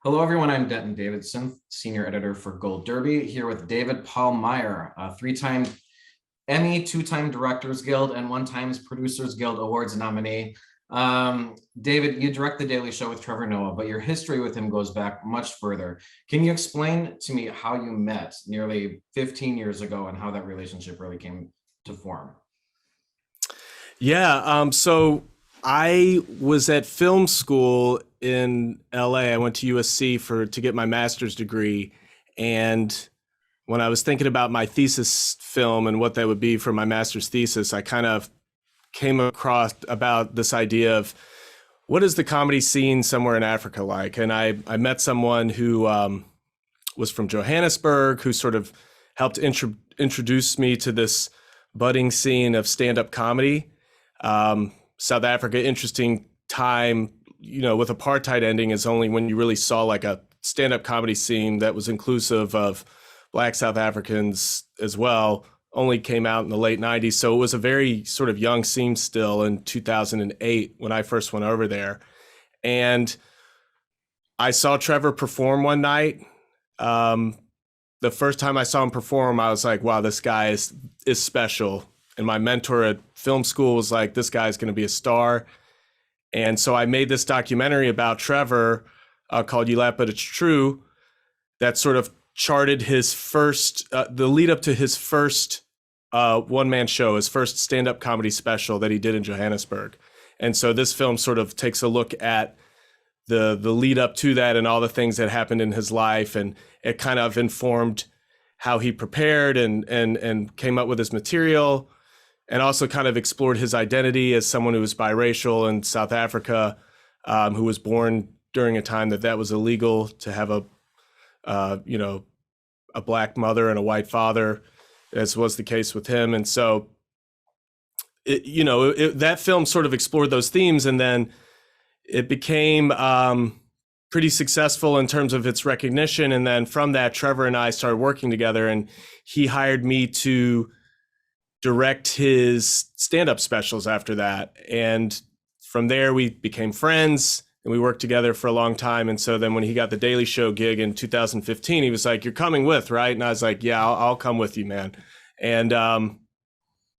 Hello, everyone. I'm Denton Davidson, senior editor for Gold Derby, here with David Paul Meyer, a three-time Emmy, two-time Directors Guild, and one-time Producers Guild Awards nominee. David, you direct The Daily Show with Trevor Noah, but your history with him goes back much further. Can you explain to me how you met nearly 15 years ago and how that relationship really came to form? So I was at film school in LA. I went to USC to get my master's degree. And when I was thinking about my thesis film and what that would be for my master's thesis, I kind of came across about this idea of what is the comedy scene somewhere in Africa like? And I met someone who was from Johannesburg, who sort of helped introduce me to this budding scene of stand-up comedy. South Africa, interesting time, with apartheid ending is only when you really saw like a stand-up comedy scene that was inclusive of Black South Africans as well, only came out in the late 90s. So it was a very sort of young scene still in 2008 when I first went over there. And I saw Trevor perform one night. The first time I saw him perform, I was like, wow, this guy is special. And my mentor at film school was like, this guy's going to be a star. And so I made this documentary about Trevor called You Laugh But It's True that sort of charted his first, the lead up to his first one-man show, his first stand-up comedy special that he did in Johannesburg. And so this film sort of takes a look at the lead up to that and all the things that happened in his life. And it kind of informed how he prepared and came up with his material, and also kind of explored his identity as someone who was biracial in South Africa, who was born during a time that was illegal to have a Black mother and a white father, as was the case with him. And so, that film sort of explored those themes, and then it became pretty successful in terms of its recognition. And then from that, Trevor and I started working together, and he hired me to direct his stand-up specials after that. And from there, we became friends and we worked together for a long time. And so then when he got the Daily Show gig in 2015, he was like, "You're coming with, right?" And I was like, "Yeah, I'll come with you, man." And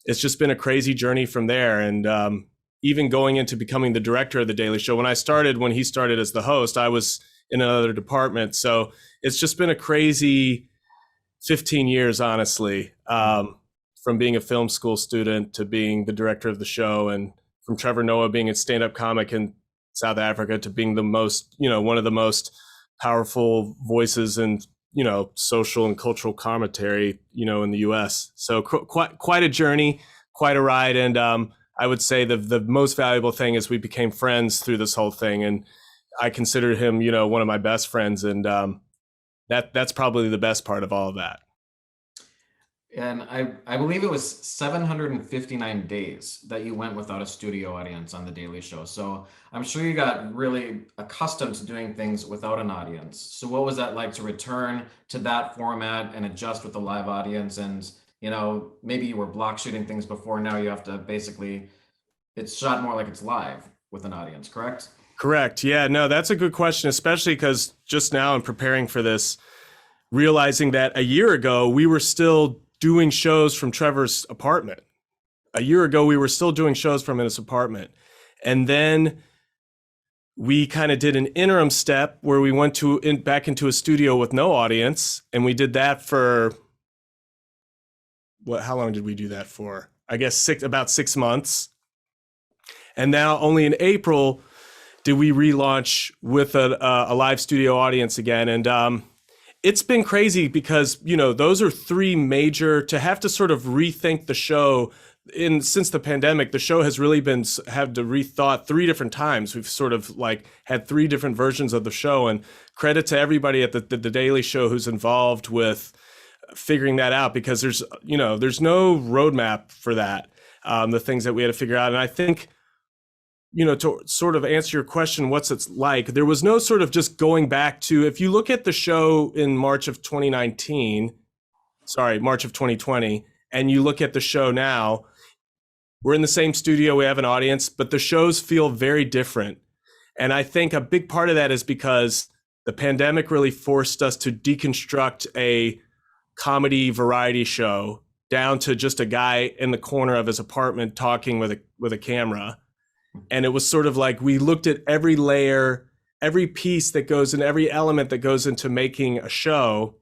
it's just been a crazy journey from there. And even going into becoming the director of the Daily Show, when he started as the host, I was in another department. So it's just been a crazy 15 years, honestly. From being a film school student to being the director of the show, and from Trevor Noah being a stand-up comic in South Africa to being one of the most powerful voices in, social and cultural commentary, in the US. So quite a journey, quite a ride. And I would say the most valuable thing is we became friends through this whole thing. And I consider him, one of my best friends. And that's probably the best part of all of that. And I believe it was 759 days that you went without a studio audience on The Daily Show. So I'm sure you got really accustomed to doing things without an audience. So what was that like to return to that format and adjust with the live audience? And, maybe you were block shooting things before. Now you have to it's shot more like it's live with an audience, correct? Correct. Yeah, no, that's a good question, especially because just now in preparing for this, realizing that a year ago, we were still doing shows from Trevor's apartment. A year ago, we were still doing shows from his apartment. And then we kind of did an interim step where we went back into a studio with no audience. And we did that for, how long did we do that for? I guess about 6 months. And now only in April did we relaunch with a live studio audience again. And it's been crazy because, those are three major, to have to sort of rethink the show since the pandemic, the show has really had to rethought three different times. We've sort of like had three different versions of the show, and credit to everybody at the Daily Show who's involved with figuring that out, because there's no roadmap for that. The things that we had to figure out. And I think, to sort of answer your question, what's it's like, there was no sort of just going back to, if you look at the show in March of 2020, and you look at the show now, we're in the same studio, we have an audience, but the shows feel very different. And I think a big part of that is because the pandemic really forced us to deconstruct a comedy variety show down to just a guy in the corner of his apartment talking with a camera. And it was sort of like we looked at every layer, every piece that goes in, every element that goes into making a show,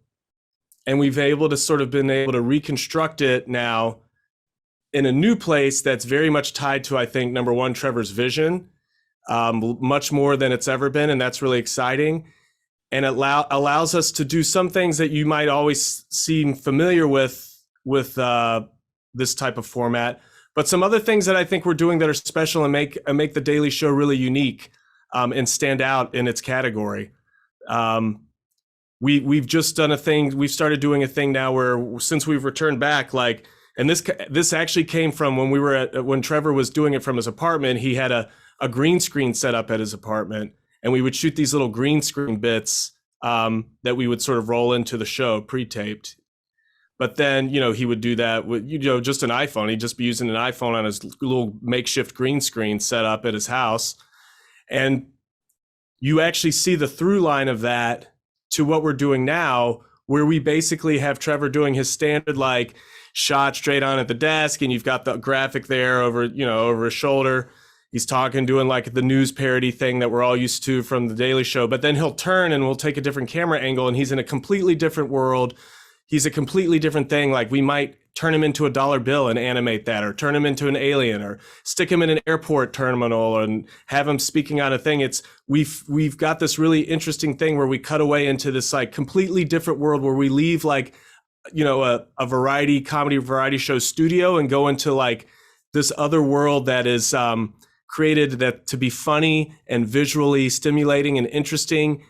and we've been able to reconstruct it now in a new place that's very much tied to, I think, number one, Trevor's vision, much more than it's ever been, and that's really exciting. And it allows us to do some things that you might always seem familiar with this type of format, but some other things that I think we're doing that are special and make the Daily Show really unique and stand out in its category. We've just done a thing. We've started doing a thing now where, since we've returned back, like, and this actually came from when Trevor was doing it from his apartment. He had a green screen set up at his apartment, and we would shoot these little green screen bits that we would sort of roll into the show pre-taped. But then, he would do that with, just an iPhone. He'd just be using an iPhone on his little makeshift green screen set up at his house. And you actually see the through line of that to what we're doing now, where we basically have Trevor doing his standard, like, shot straight on at the desk, and you've got the graphic there over his shoulder. He's talking, doing like the news parody thing that we're all used to from the Daily Show. But then he'll turn and we'll take a different camera angle, and he's in a completely different world. He's a completely different thing. Like, we might turn him into a dollar bill and animate that, or turn him into an alien, or stick him in an airport terminal and have him speaking on a thing. We've got this really interesting thing where we cut away into this like completely different world, where we leave like, a comedy variety show studio and go into like this other world that is created that to be funny and visually stimulating and interesting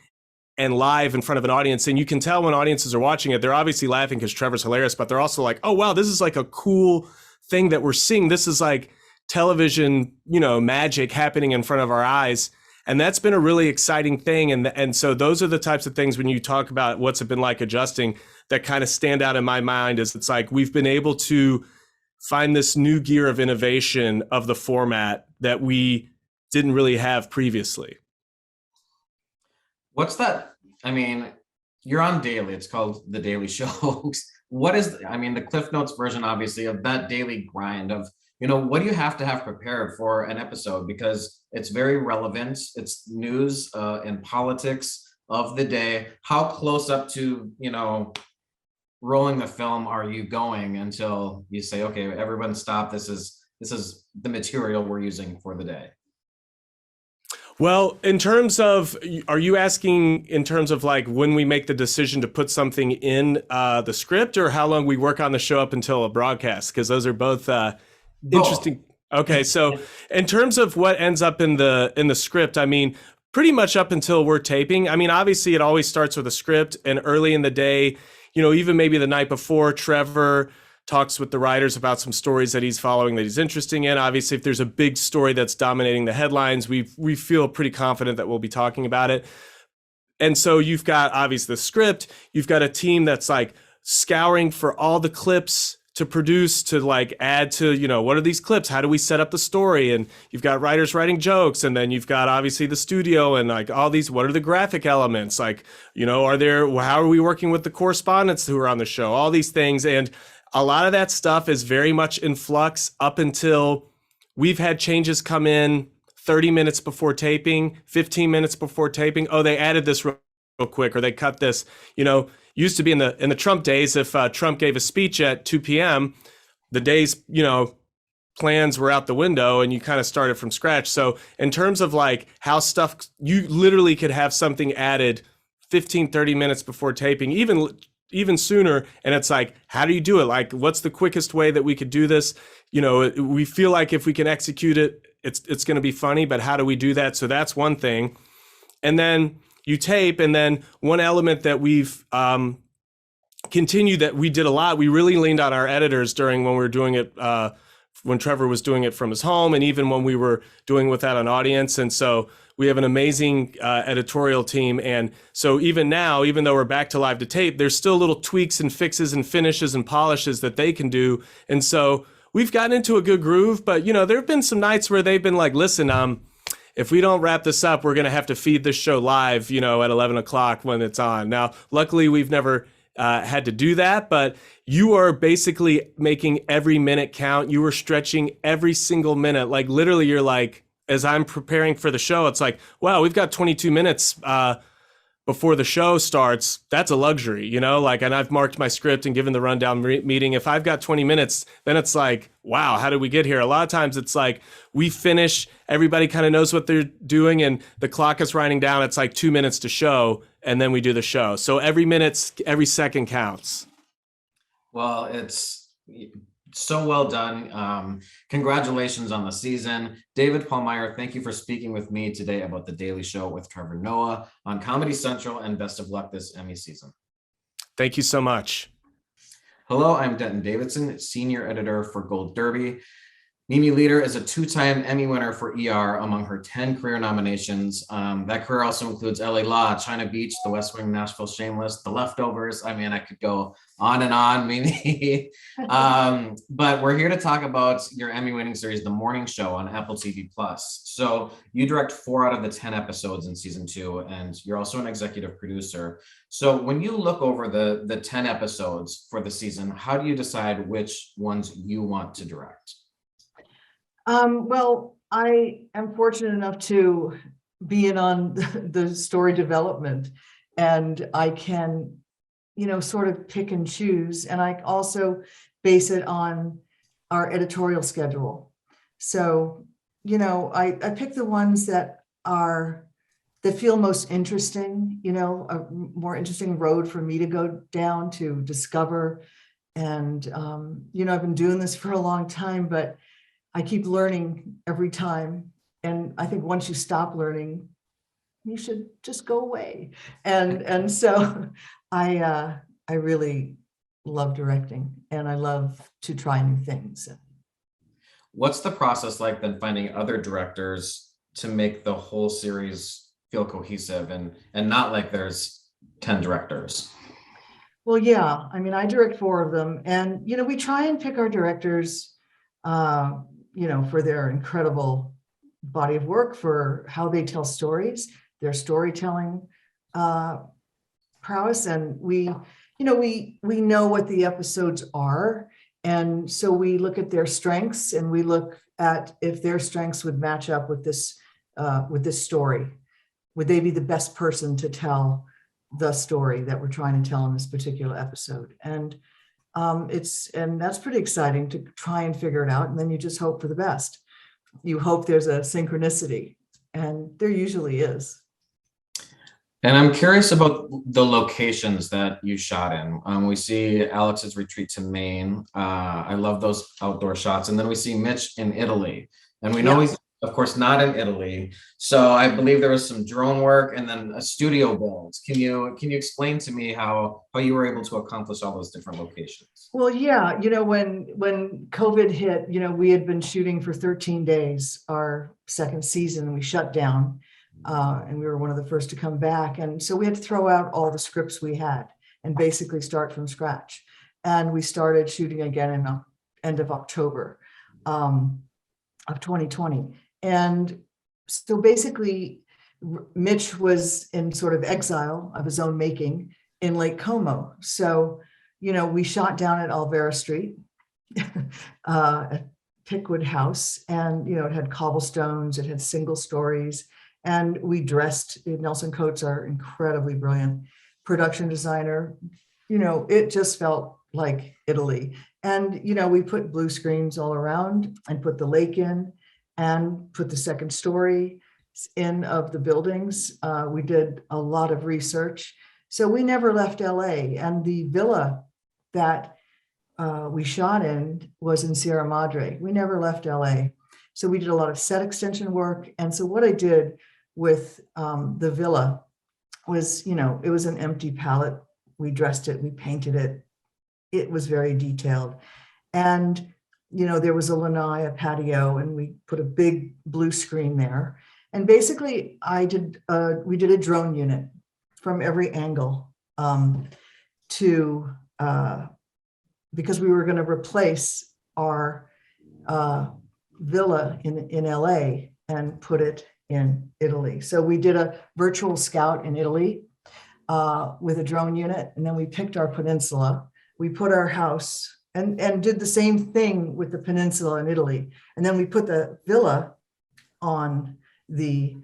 and live in front of an audience. And you can tell when audiences are watching it, they're obviously laughing because Trevor's hilarious, but they're also like, oh, wow, this is like a cool thing that we're seeing. This is like television, magic happening in front of our eyes. And that's been a really exciting thing. And so those are the types of things, when you talk about what's it been like adjusting, that kind of stand out in my mind. Is it's like we've been able to find this new gear of innovation of the format that we didn't really have previously. What's that? I mean, you're on daily. It's called The Daily Show. What is, the Cliff Notes version, obviously, of that daily grind of, what do you have to have prepared for an episode? Because it's very relevant. It's news and politics of the day. How close up to, rolling the film are you going until you say, okay, everyone stop. This is the material we're using for the day? Well, in terms of, are you asking in terms of like when we make the decision to put something in the script, or how long we work on the show up until a broadcast? Because those are both interesting. Okay, so in terms of what ends up in the script, pretty much up until we're taping. Obviously it always starts with a script, and early in the day, even maybe the night before, Trevor talks with the writers about some stories that he's following that he's interested in. Obviously, if there's a big story that's dominating the headlines, we feel pretty confident that we'll be talking about it. And so you've got obviously the script, you've got a team that's like scouring for all the clips to produce, to like add to, what are these clips? How do we set up the story? And you've got writers writing jokes, and then you've got obviously the studio and like all these, what are the graphic elements? Like, how are we working with the correspondents who are on the show? All these things. And a lot of that stuff is very much in flux up until we've had changes come in 30 minutes before taping, 15 minutes before taping. Oh, they added this real quick, or they cut this, Used to be in the Trump days, if Trump gave a speech at 2 p.m., the day's, plans were out the window and you kind of started from scratch. So in terms of like how stuff, you literally could have something added 15, 30 minutes before taping, even sooner. And it's like, how do you do it? Like, what's the quickest way that we could do this? We feel like if we can execute it, it's going to be funny, but how do we do that? So that's one thing. And then you tape, and then one element that we've continued that we did a lot, we really leaned on our editors during when we were doing it, when Trevor was doing it from his home, and even when we were doing without an audience. And so we have an amazing editorial team. And so even now, even though we're back to live to tape, there's still little tweaks and fixes and finishes and polishes that they can do. And so we've gotten into a good groove, but there have been some nights where they've been like, listen, if we don't wrap this up, we're going to have to feed this show live, at 11 o'clock when it's on. Now, luckily, we've never had to do that, but you are basically making every minute count. You are stretching every single minute. Like literally, you're like, as I'm preparing for the show, it's like, wow, we've got 22 minutes before the show starts. That's a luxury, like, and I've marked my script and given the rundown meeting. If I've got 20 minutes, then it's like, wow, how did we get here? A lot of times it's like we finish, everybody kind of knows what they're doing and the clock is winding down. It's like 2 minutes to show and then we do the show. So every minute, every second counts. Well, it's so well done. Congratulations on the season. David, Paul Meyer, thank you for speaking with me today about The Daily Show with Trevor Noah on Comedy Central, and best of luck this Emmy season. Thank you so much. Hello, I'm Denton Davidson, senior editor for Gold Derby. Mimi Leader is a two-time Emmy winner for ER among her 10 career nominations. That career also includes LA Law, China Beach, The West Wing, Nashville Shameless, The Leftovers. I mean, I could go on and on, Mimi. But we're here to talk about your Emmy-winning series, The Morning Show on Apple TV+. So you direct 4 out of the 10 episodes in season 2, and you're also an executive producer. So when you look over the 10 episodes for the season, how do you decide which ones you want to direct? Well, I am fortunate enough to be in on the story development, and I can, sort of pick and choose. And I also base it on our editorial schedule. So, I pick the ones that feel most interesting, a more interesting road for me to go down to discover. And, I've been doing this for a long time, but I keep learning every time. And I think once you stop learning, you should just go away. And so I really love directing, and I love to try new things. What's the process like then finding other directors to make the whole series feel cohesive and not like there's 10 directors? Well, yeah, I mean, I direct 4 of them, and, we try and pick our directors, for their incredible body of work, for how they tell stories, their storytelling prowess. And we know what the episodes are. And so we look at their strengths, and we look at if their strengths would match up with this story. Would they be the best person to tell the story that we're trying to tell in this particular episode? And that's pretty exciting to try and figure it out. And then you just hope for the best. You hope there's a synchronicity, and there usually is. And I'm curious about the locations that you shot in. We see Alex's retreat to Maine. I love those outdoor shots. And then we see Mitch in Italy. And we know he's, of course, not in Italy. So I believe there was some drone work and then a studio build. Can you explain to me how you were able to accomplish all those different locations? Well, yeah, when COVID hit, we had been shooting for 13 days, our second season, and we shut down. And we were one of the first to come back. And so we had to throw out all the scripts we had and basically start from scratch. And we started shooting again in the end of October of 2020. And so basically, Mitch was in sort of exile of his own making in Lake Como. So, we shot down at Alvera Street, at Pickwood House, and, it had cobblestones, it had single stories. And we dressed, Nelson Coates, our incredibly brilliant production designer, it just felt like Italy. And, we put blue screens all around and put the lake in and put the second story in of the buildings. We did a lot of research. So we never left LA. And the villa that we shot in was in Sierra Madre. We never left LA. So we did a lot of set extension work. And so what I did with the villa was, it was an empty palette. We dressed it, we painted it. It was very detailed. And, there was a lanai, a patio, and we put a big blue screen there. And basically we did a drone unit from every angle because we were going to replace our villa in LA and put it in Italy. So we did a virtual scout in Italy with a drone unit, and then we picked our peninsula. We put our house and did the same thing with the peninsula in Italy. And then we put the villa on the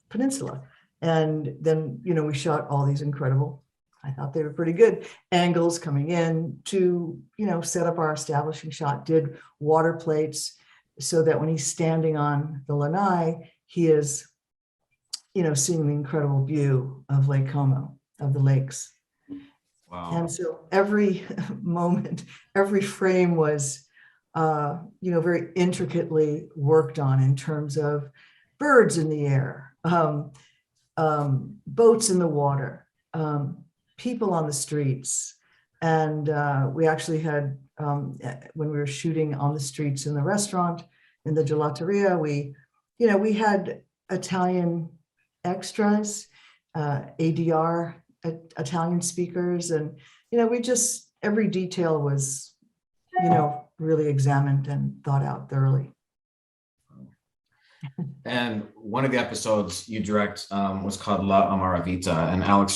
peninsula. And then, we shot all these incredible, I thought they were pretty good, angles coming in to, set up our establishing shot, did water plates so that when he's standing on the lanai, he is, seeing the incredible view of Lake Como, of the lakes. Wow. And so every moment, every frame was, very intricately worked on in terms of birds in the air, boats in the water, people on the streets. And we actually had, when we were shooting on the streets in the restaurant, in the gelateria, we had Italian extras, ADR, Italian speakers. And, every detail was, really examined and thought out thoroughly. And one of the episodes you direct was called La Amaravita, and Alex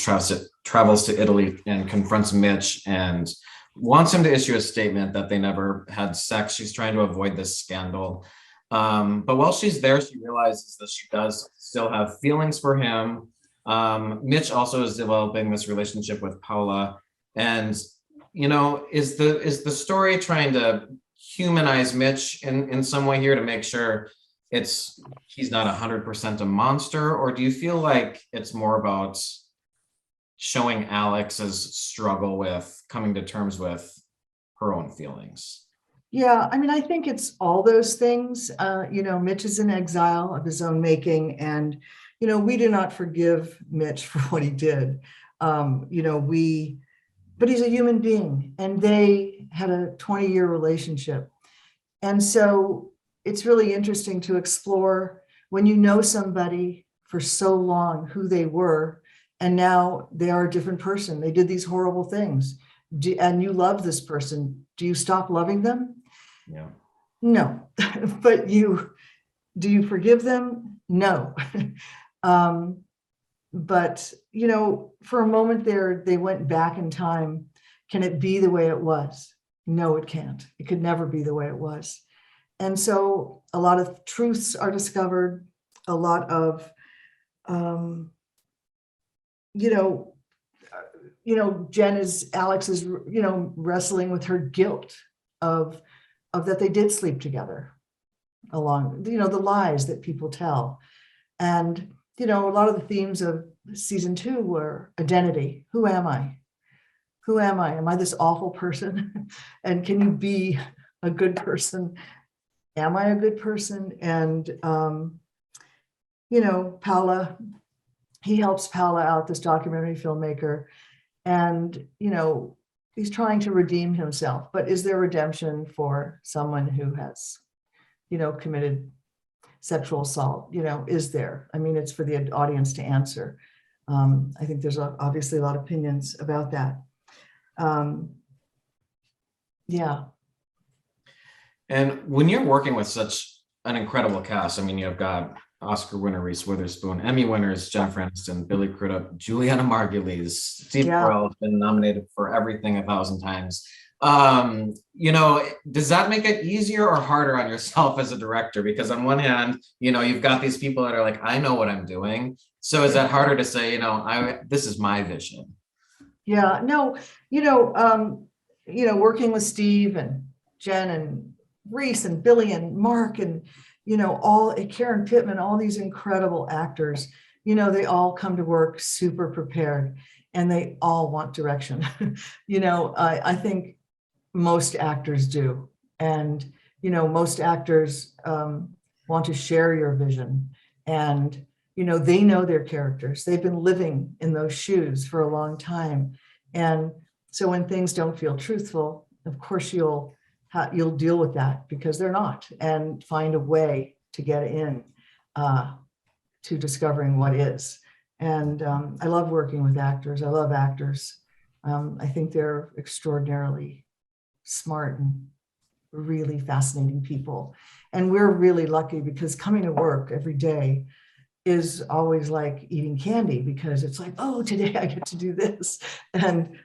travels to Italy and confronts Mitch and wants him to issue a statement that they never had sex. She's trying to avoid this scandal. But while she's there, she realizes that she does still have feelings for him. Mitch also is developing this relationship with Paula. And, is the story trying to humanize Mitch in some way here to make sure he's not 100% a monster? Or do you feel like it's more about showing Alex's struggle with coming to terms with her own feelings? Yeah, I think it's all those things. Mitch is in exile of his own making, and we do not forgive Mitch for what he did. But he's a human being, and they had a 20-year relationship. And so it's really interesting to explore when you know somebody for so long, who they were, and now they are a different person. They did these horrible things, and you love this person. Do you stop loving them? Yeah. No. But do you forgive them? No. But, for a moment there, they went back in time. Can it be the way it was? No, it can't. It could never be the way it was. And so a lot of truths are discovered, a lot of, Alex is, wrestling with her guilt of that they did sleep together along, the lies that people tell. And, a lot of the themes of season 2 were identity. Who am I? Who am I? Am I this awful person? And can you be a good person? Am I a good person? And, Paula, he helps Paula out, this documentary filmmaker. And, he's trying to redeem himself. But is there redemption for someone who has, committed sexual assault? Is there? It's for the audience to answer. I think there's obviously a lot of opinions about that. Yeah. And when you're working with such an incredible cast, you've got Oscar winner Reese Witherspoon, Emmy winners Jennifer Aniston, Billy Crudup, Juliana Margulies, Steve Carell has been nominated for everything 1,000 times. Does that make it easier or harder on yourself as a director? Because on one hand, you've got these people that are like, I know what I'm doing. So is that harder to say, this is my vision? Yeah, no, working with Steve and Jen and Reese and Billy and Mark and, Karen Pittman, all these incredible actors, they all come to work super prepared and they all want direction. I think most actors do. And, most actors want to share your vision, and, they know their characters. They've been living in those shoes for a long time. And so when things don't feel truthful, of course, you'll deal with that because they're not, and find a way to get in to discovering what is. And I love working with actors. I love actors. I think they're extraordinarily smart and really fascinating people. And we're really lucky because coming to work every day is always like eating candy, because it's like, oh, today I get to do this. And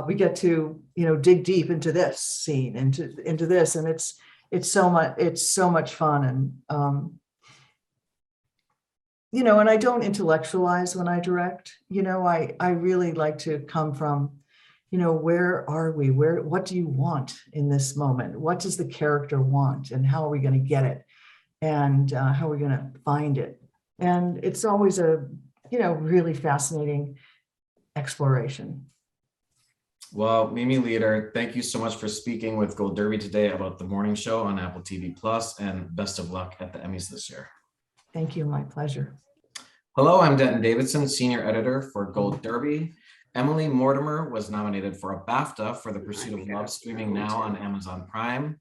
we get to, dig deep into this scene, into this. And it's so much fun. And, and I don't intellectualize when I direct. I really like to come from, where are we? What do you want in this moment? What does the character want? And how are we going to get it? And how are we going to find it? And it's always a, really fascinating exploration. Well, Mimi Leader, thank you so much for speaking with Gold Derby today about the morning show on Apple TV Plus, and best of luck at the Emmys this year. Thank you. My pleasure. Hello, I'm Denton Davidson, Senior Editor for Gold Derby. Emily Mortimer was nominated for a BAFTA for The Pursuit of Love, streaming now on Amazon Prime.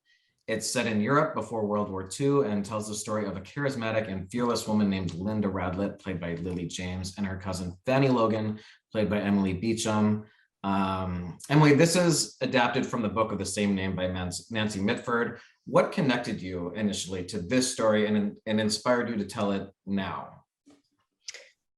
It's set in Europe before World War II and tells the story of a charismatic and fearless woman named Linda Radlett, played by Lily James, and her cousin Fanny Logan, played by Emily Beecham. Emily, this is adapted from the book of the same name by Nancy Mitford. What connected you initially to this story and inspired you to tell it now?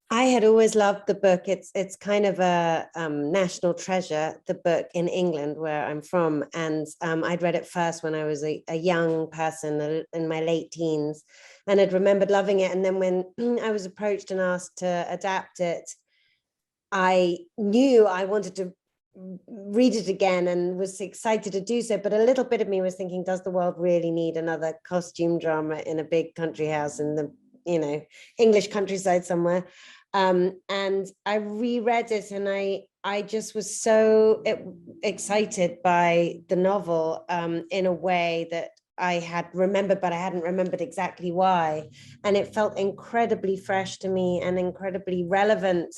I had always loved the book. It's kind of a national treasure, the book in England, where I'm from. And I'd read it first when I was a young person in my late teens, and I'd remembered loving it. And then when I was approached and asked to adapt it, I knew I wanted to read it again and was excited to do so. But a little bit of me was thinking, does the world really need another costume drama in a big country house in the English countryside somewhere? And I reread it, and I just was so excited by the novel in a way that I had remembered, but I hadn't remembered exactly why. And it felt incredibly fresh to me and incredibly relevant.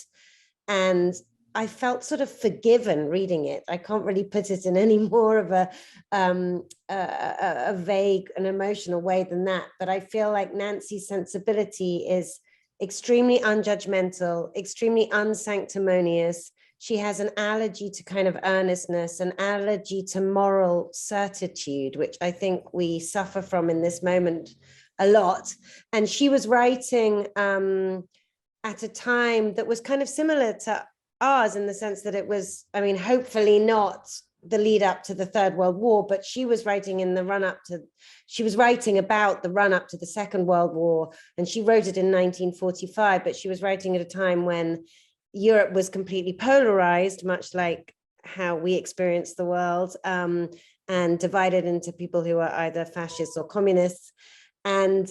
And I felt sort of forgiven reading it. I can't really put it in any more of a vague and emotional way than that. But I feel like Nancy's sensibility is extremely unjudgmental, extremely unsanctimonious. She has an allergy to kind of earnestness, an allergy to moral certitude, which I think we suffer from in this moment a lot. And she was writing at a time that was kind of similar to ours, in the sense that it was, hopefully not the lead up to the Third World War, but she was writing she was writing about the run up to the Second World War, and she wrote it in 1945, but she was writing at a time when Europe was completely polarized, much like how we experience the world, and divided into people who are either fascists or communists. And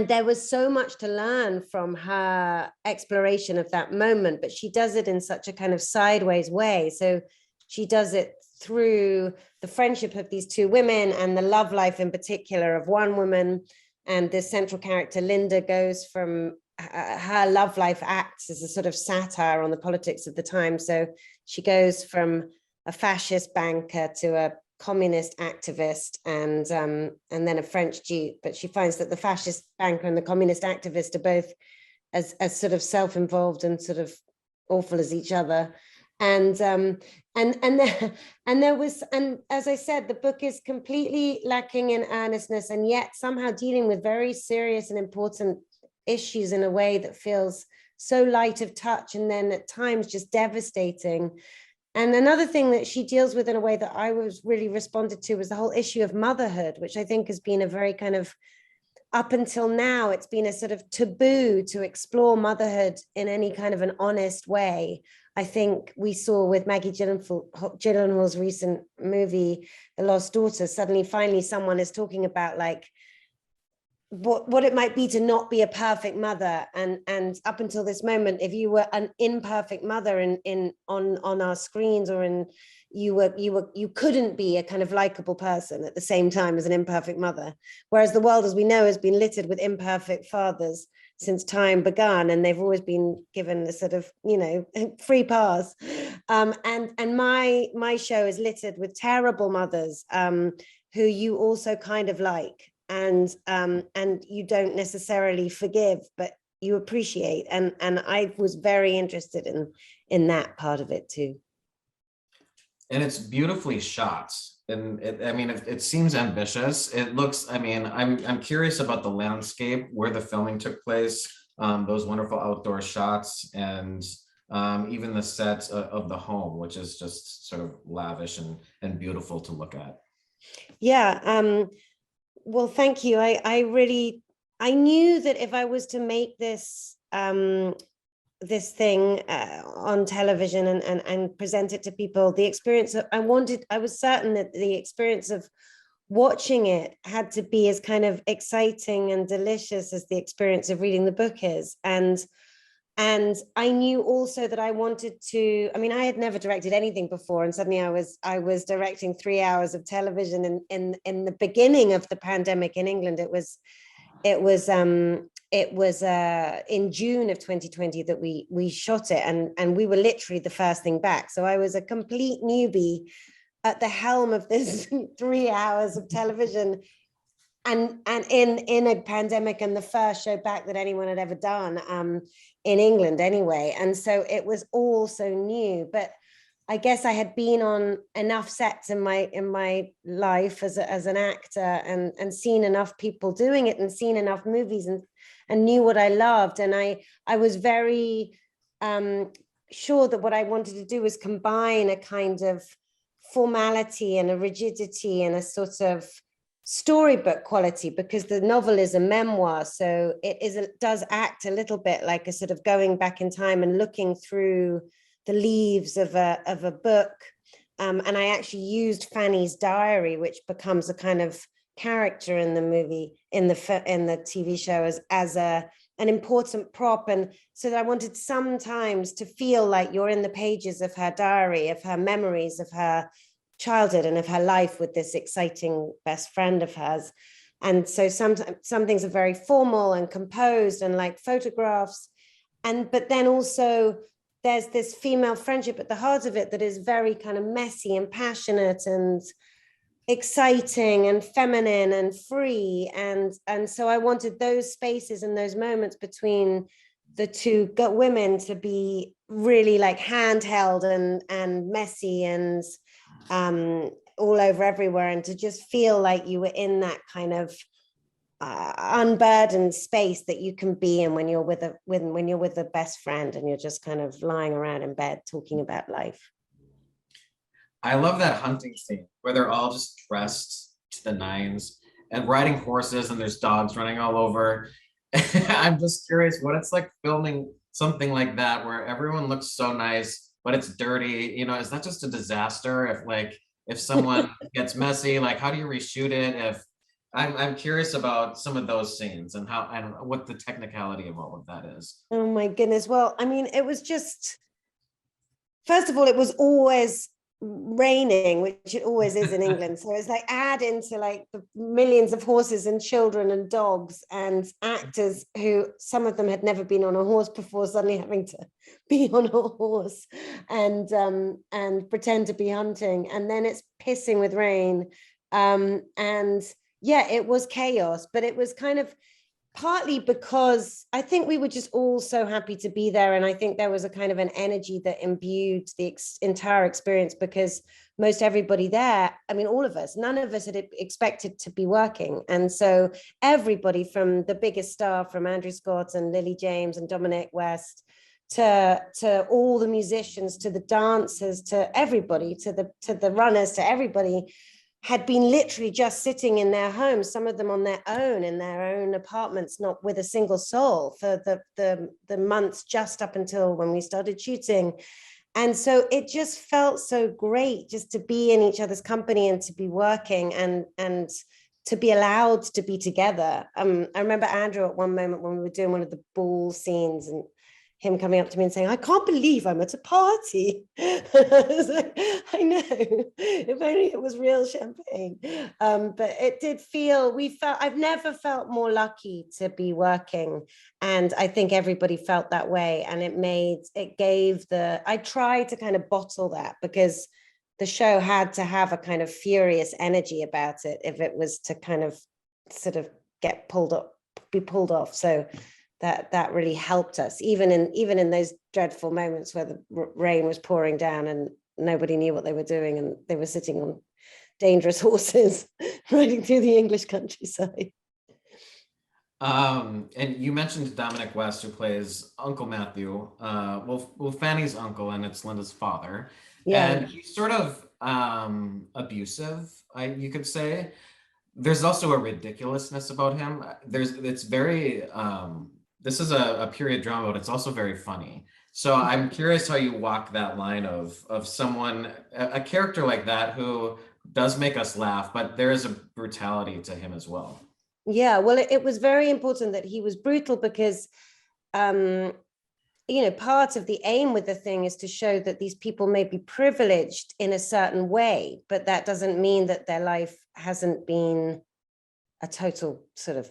there was so much to learn from her exploration of that moment, but she does it in such a kind of sideways way. So she does it through the friendship of these two women and the love life in particular of one woman. And the central character, Linda, goes from her love life acts as a sort of satire on the politics of the time. So she goes from a fascist banker to a communist activist and then a French duke. But she finds that the fascist banker and the communist activist are both as sort of self-involved and sort of awful as each other. And there was, and as I said, the book is completely lacking in earnestness, and yet somehow dealing with very serious and important issues in a way that feels so light of touch, and then at times just devastating. And another thing that she deals with in a way that I was really responded to was the whole issue of motherhood, which I think has been a very kind of, up until now, it's been a sort of taboo to explore motherhood in any kind of an honest way. I think we saw with Maggie Gyllenhaal's recent movie, The Lost Daughter, suddenly finally someone is talking about like what it might be to not be a perfect mother. And up until this moment, if you were an imperfect mother on our screens, or you couldn't be a kind of likable person at the same time as an imperfect mother. Whereas the world, as we know, has been littered with imperfect fathers since time began, and they've always been given a sort of, free pass. And my show is littered with terrible mothers who you also kind of like, and you don't necessarily forgive, but you appreciate. And I was very interested in that part of it too. And it's beautifully shot. and I mean, it seems ambitious. It looks, I mean, I'm curious about the landscape, where the filming took place, those wonderful outdoor shots, and even the set of the home, which is just sort of lavish and beautiful to look at. Yeah. Well, thank you. I knew that if I was to make this this thing on television and present it to people, the experience of, I was certain that the experience of watching it had to be as kind of exciting and delicious as the experience of reading the book is. And I knew also that I wanted to, I mean, I had never directed anything before, and suddenly I was directing 3 hours of television in the beginning of the pandemic in England. It was in June of 2020 that we shot it, and we were literally the first thing back. So I was a complete newbie at the helm of this 3 hours of television, and in a pandemic, and the first show back that anyone had ever done in England anyway. And so it was all so new, but I guess I had been on enough sets in my life as an actor, and seen enough people doing it, and seen enough movies, and knew what I loved. And I was very sure that what I wanted to do was combine a kind of formality and a rigidity and a sort of storybook quality, because the novel is a memoir, so it does act a little bit like a sort of going back in time and looking through the leaves of a book. And I actually used Fanny's diary, which becomes a kind of character in the movie, in the TV show, as an important prop. And so that I wanted sometimes to feel like you're in the pages of her diary, of her memories, of her childhood, and of her life with this exciting best friend of hers. And so sometimes some things are very formal and composed and like photographs, but then also there's this female friendship at the heart of it that is very kind of messy and passionate and exciting and feminine and free. And so I wanted those spaces and those moments between the two women to be really like handheld and messy and all over everywhere, and to just feel like you were in that kind of unburdened space that you can be in when you're with a best friend, and you're just kind of lying around in bed talking about life. I love that hunting scene where they're all just dressed to the nines and riding horses, and there's dogs running all over. I'm just curious what it's like filming something like that where everyone looks so nice, but it's dirty. You know, is that just a disaster if someone gets messy? Like, how do you reshoot it? If I'm curious about some of those scenes and how and what the technicality of all of that is. Oh my goodness. Well, I mean, it was just, first of all, it was always raining, which it always is in England. So it's like add into like the millions of horses and children and dogs and actors who, some of them had never been on a horse before, suddenly having to be on a horse and pretend to be hunting. And then it's pissing with rain. And yeah, it was chaos, but it was kind of partly because I think we were just all so happy to be there. And I think there was a kind of an energy that imbued the entire experience, because most everybody there, I mean, all of us, none of us had expected to be working. And so everybody, from the biggest star, from Andrew Scott and Lily James and Dominic West, to all the musicians, to the dancers, to everybody, to the runners, to everybody, had been literally just sitting in their homes, some of them on their own, in their own apartments, not with a single soul, for the months just up until when we started shooting. And so it just felt so great just to be in each other's company and to be working and to be allowed to be together. I remember Andrew at one moment when we were doing one of the ball scenes, and him coming up to me and saying, "I can't believe I'm at a party." I was like, I know, if only it was real champagne. But it did feel, I've never felt more lucky to be working. And I think everybody felt that way. And I tried to kind of bottle that, because the show had to have a kind of furious energy about it if it was to kind of sort of be pulled off. So that really helped us, even in those dreadful moments where the rain was pouring down and nobody knew what they were doing, and they were sitting on dangerous horses riding through the English countryside. And you mentioned Dominic West, who plays Uncle Matthew, well, Fanny's uncle, and it's Linda's father. Yeah. And he's sort of abusive, you could say. There's also a ridiculousness about him. It's very, this is a period drama, but it's also very funny. So I'm curious how you walk that line of someone, a character like that who does make us laugh, but there is a brutality to him as well. Yeah, well, it was very important that he was brutal because, part of the aim with the thing is to show that these people may be privileged in a certain way, but that doesn't mean that their life hasn't been a total sort of,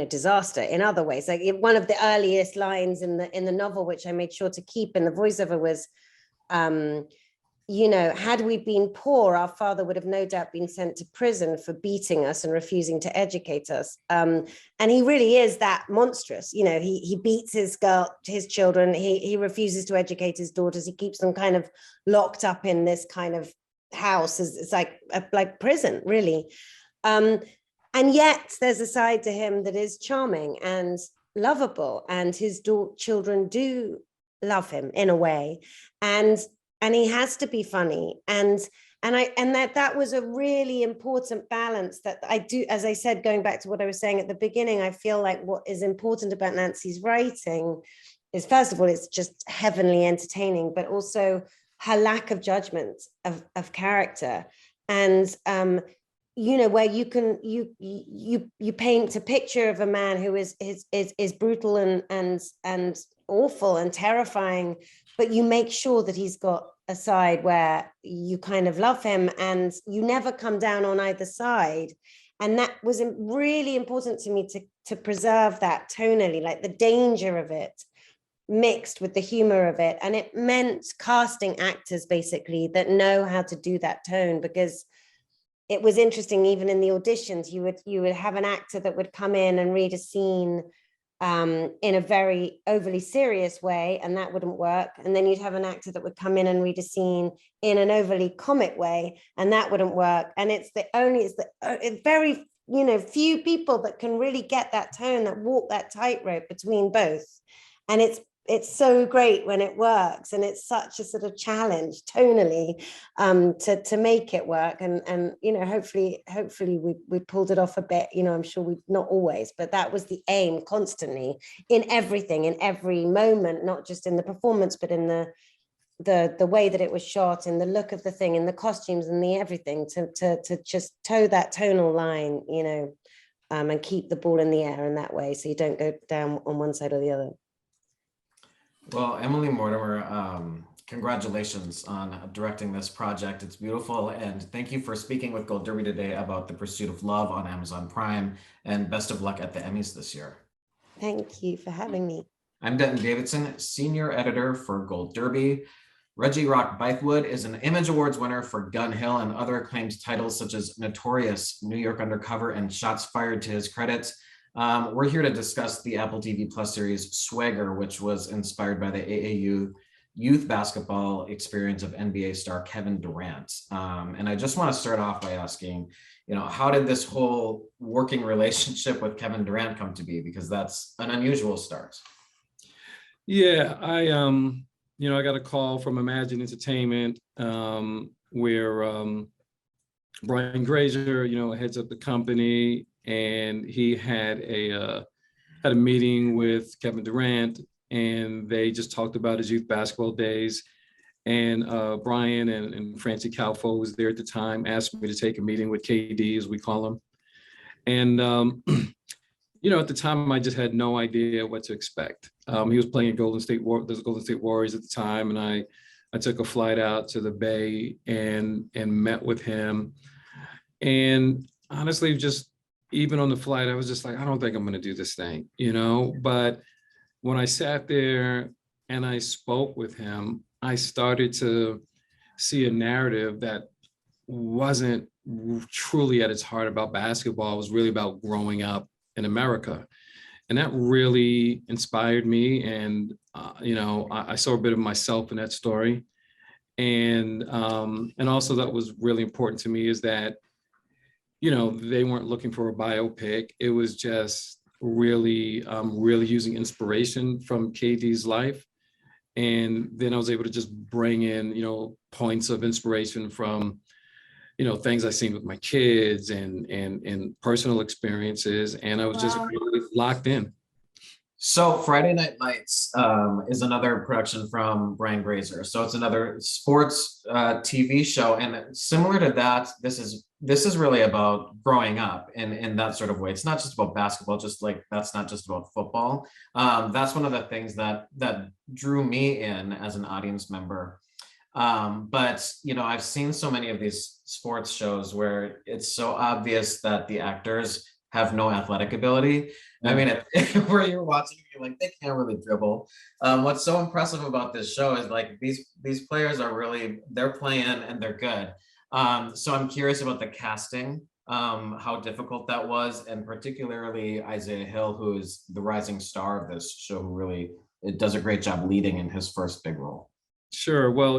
disaster in other ways. Like one of the earliest lines in the novel, which I made sure to keep in the voiceover, was, had we been poor, our father would have no doubt been sent to prison for beating us and refusing to educate us. And he really is that monstrous. He beats his children. He refuses to educate his daughters. He keeps them kind of locked up in this kind of house. It's like prison, really. And yet there's a side to him that is charming and lovable, and his children do love him in a way. And he has to be funny. And that was a really important balance that I do, as I said, going back to what I was saying at the beginning, I feel like what is important about Nancy's writing is, first of all, it's just heavenly entertaining, but also her lack of judgment of character. And, where you can, you paint a picture of a man who is brutal and awful and terrifying, but you make sure that he's got a side where you kind of love him, and you never come down on either side. And that was really important to me to preserve that tonally, like the danger of it mixed with the humor of it. And it meant casting actors basically that know how to do that tone, because it was interesting, even in the auditions, you would have an actor that would come in and read a scene in a very overly serious way, and that wouldn't work. And then you'd have an actor that would come in and read a scene in an overly comic way, and that wouldn't work. And it's very, few people that can really get that tone, that walk that tightrope between both. And it's so great when it works, and it's such a sort of challenge tonally to make it work. And hopefully we pulled it off a bit. I'm sure we, not always, but that was the aim constantly in everything, in every moment, not just in the performance, but in the way that it was shot, and the look of the thing, and the costumes, and the everything, to just toe that tonal line, and keep the ball in the air in that way, so you don't go down on one side or the other. Well, Emily Mortimer, congratulations on directing this project. It's beautiful. And thank you for speaking with Gold Derby today about The Pursuit of Love on Amazon Prime. And best of luck at the Emmys this year. Thank you for having me. I'm Denton Davidson, Senior Editor for Gold Derby. Reggie Rock Bythewood is an Image Awards winner for Gun Hill and other acclaimed titles such as Notorious, New York Undercover, and Shots Fired, to his credit. We're here to discuss the Apple TV Plus series Swagger, which was inspired by the AAU youth basketball experience of NBA star Kevin Durant. And I just want to start off by asking, how did this whole working relationship with Kevin Durant come to be? Because that's an unusual start. Yeah, I got a call from Imagine Entertainment where Brian Grazer, heads up the company, and he had a meeting with Kevin Durant, and they just talked about his youth basketball days. And Brian and Francie Calfo was there at the time, asked me to take a meeting with KD, as we call him. And at the time, I just had no idea what to expect. He was playing at Golden State Warriors at the time, and I took a flight out to the Bay and met with him. And honestly, just even on the flight, I was just like, I don't think I'm going to do this thing, But when I sat there and I spoke with him, I started to see a narrative that wasn't truly at its heart about basketball. It was really about growing up in America. And that really inspired me. And, I saw a bit of myself in that story. And also that was really important to me is that, they weren't looking for a biopic. It was just really using inspiration from KD's life. And then I was able to just bring in, points of inspiration from, things I've seen with my kids and personal experiences. And I was just Wow. really locked in. So Friday Night Lights is another production from Brian Grazer. So it's another sports TV show, and similar to that, this is really about growing up in that sort of way. It's not just about basketball, just like that's not just about football. That's one of the things that drew me in as an audience member. But I've seen so many of these sports shows where it's so obvious that the actors have no athletic ability. I mean, where you're watching, you're like, they can't really dribble. What's so impressive about this show is like these players are they're playing and they're good. So I'm curious about the casting, how difficult that was, and particularly Isaiah Hill, who is the rising star of this show, who really it does a great job leading in his first big role. Sure. Well,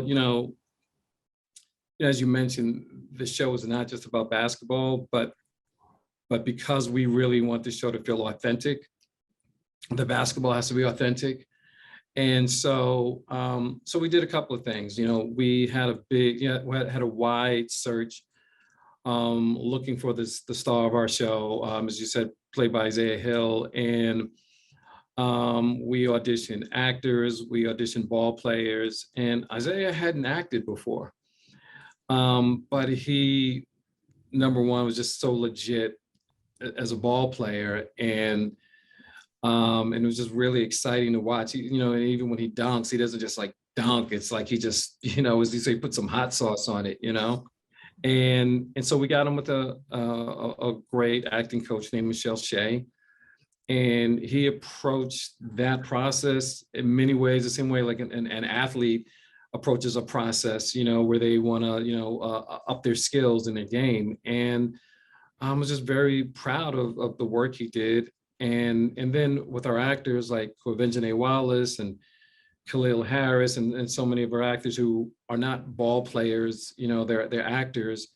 as you mentioned, the show is not just about basketball, but because we really want the show to feel authentic, the basketball has to be authentic. And so we did a couple of things. We had we had a wide search looking for the star of our show, as you said, played by Isaiah Hill. And we auditioned actors, we auditioned ball players, and Isaiah hadn't acted before. But he, number one, was just so legit as a ball player, and it was just really exciting to watch. And even when he dunks, he doesn't just like dunk. It's like he just, as you say, put some hot sauce on it, And so we got him with a great acting coach named Michelle Shea, and he approached that process in many ways the same way like an athlete approaches a process, where they want to, up their skills in their game. And I was just very proud of the work he did. And then with our actors like Quvenzhané Wallace and Khalil Harris and so many of our actors who are not ball players, they're actors.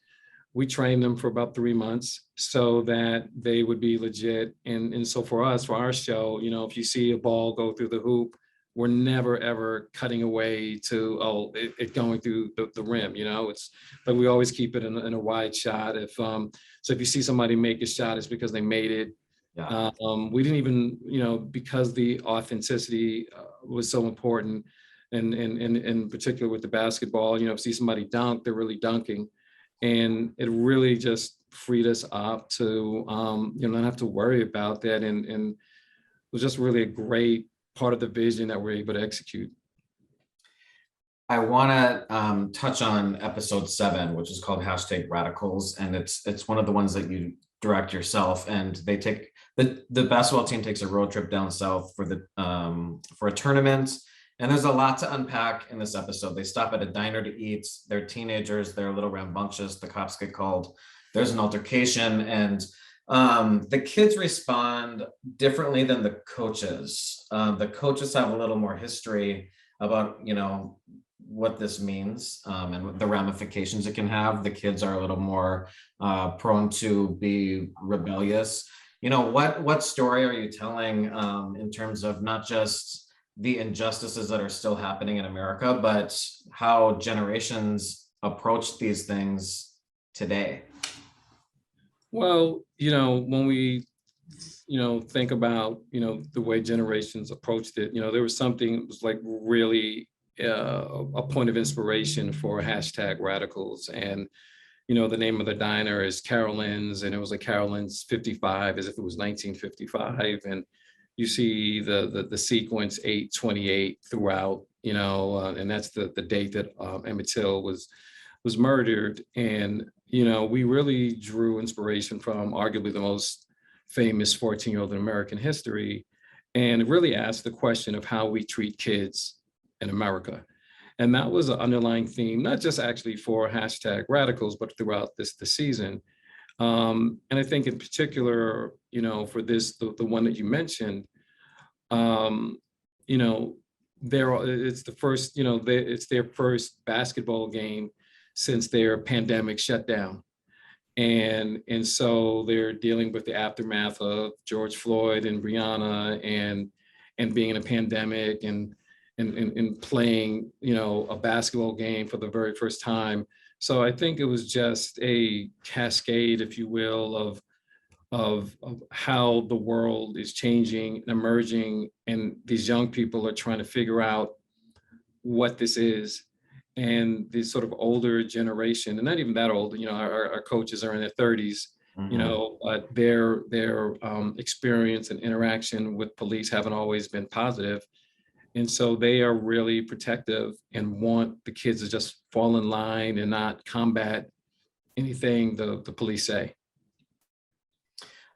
We trained them for about 3 months so that they would be legit. And so for us, for our show, if you see a ball go through the hoop, we're never ever cutting away to it going through the rim. It's like we always keep it in a wide shot. So if you see somebody make a shot, it's because they made it. Yeah. We didn't even, because the authenticity was so important, and in particular with the basketball, if you see somebody dunk, they're really dunking, and it really just freed us up to not have to worry about that, and it was just really a great part of the vision that we're able to execute. I want to touch on episode 7, which is called #Radicals, and it's one of the ones that you direct yourself. And they take the basketball team takes a road trip down south for a tournament, and there's a lot to unpack in this episode. They stop at a diner to eat. They're teenagers. They're a little rambunctious. The cops get called. There's an altercation, and the kids respond differently than the coaches. The coaches have a little more history about, what this means and the ramifications it can have. The kids are a little more prone to be rebellious. What story are you telling in terms of not just the injustices that are still happening in America, but how generations approach these things today? Well, when we, think about, the way generations approached it, there was something that was like really a point of inspiration for #Radicals. And, the name of the diner is Carolyn's, and it was like Carolyn's 55, as if it was 1955. And you see the sequence 8/28 throughout, and that's the date that Emmett Till was murdered. And we really drew inspiration from arguably the most famous 14-year-old in American history, and it really asked the question of how we treat kids in America. And that was an underlying theme, not just actually for #Radicals, but throughout the season. And I think in particular, for this, the one that you mentioned, it's the first, it's their first basketball game since their pandemic shutdown. And so they're dealing with the aftermath of George Floyd and Breonna and being in a pandemic and playing, a basketball game for the very first time. So I think it was just a cascade, if you will, of how the world is changing and emerging, and these young people are trying to figure out what this is. And this sort of older generation, and not even that old, our coaches are in their 30s, but their experience and interaction with police haven't always been positive. And so they are really protective and want the kids to just fall in line and not combat anything the police say.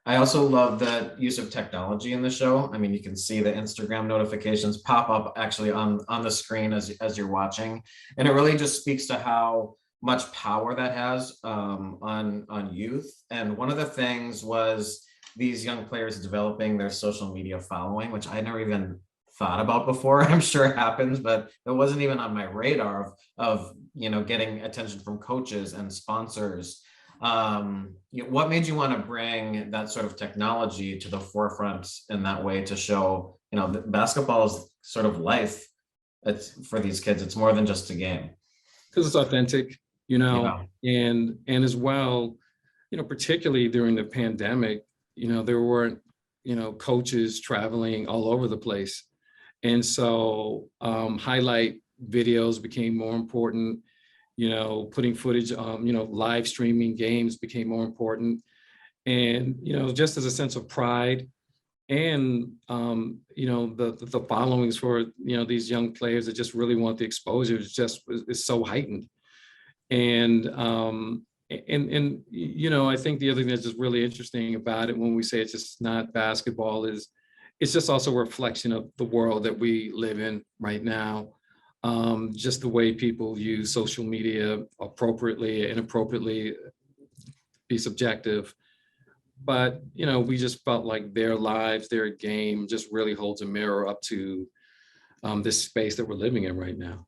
I also love the use of technology in the show. I mean, you can see the Instagram notifications pop up actually on the screen as you're watching. And it really just speaks to how much power that has on youth. And one of the things was these young players developing their social media following, which I never even thought about before. I'm sure it happens, but it wasn't even on my radar of getting attention from coaches and sponsors. What made you want to bring that sort of technology to the forefront in that way to show, that basketball is sort of life. It's for these kids. It's more than just a game. Because it's authentic, and as well, particularly during the pandemic, there weren't, coaches traveling all over the place. And so highlight videos became more important. Putting footage, live streaming games became more important. And, just as a sense of pride and, the followings for, these young players that just really want the exposure is so heightened. And I think the other thing that's just really interesting about it when we say it's just not basketball is it's just also a reflection of the world that we live in right now. Just the way people use social media appropriately, inappropriately, be subjective. But, we just felt like their lives, their game just really holds a mirror up to this space that we're living in right now.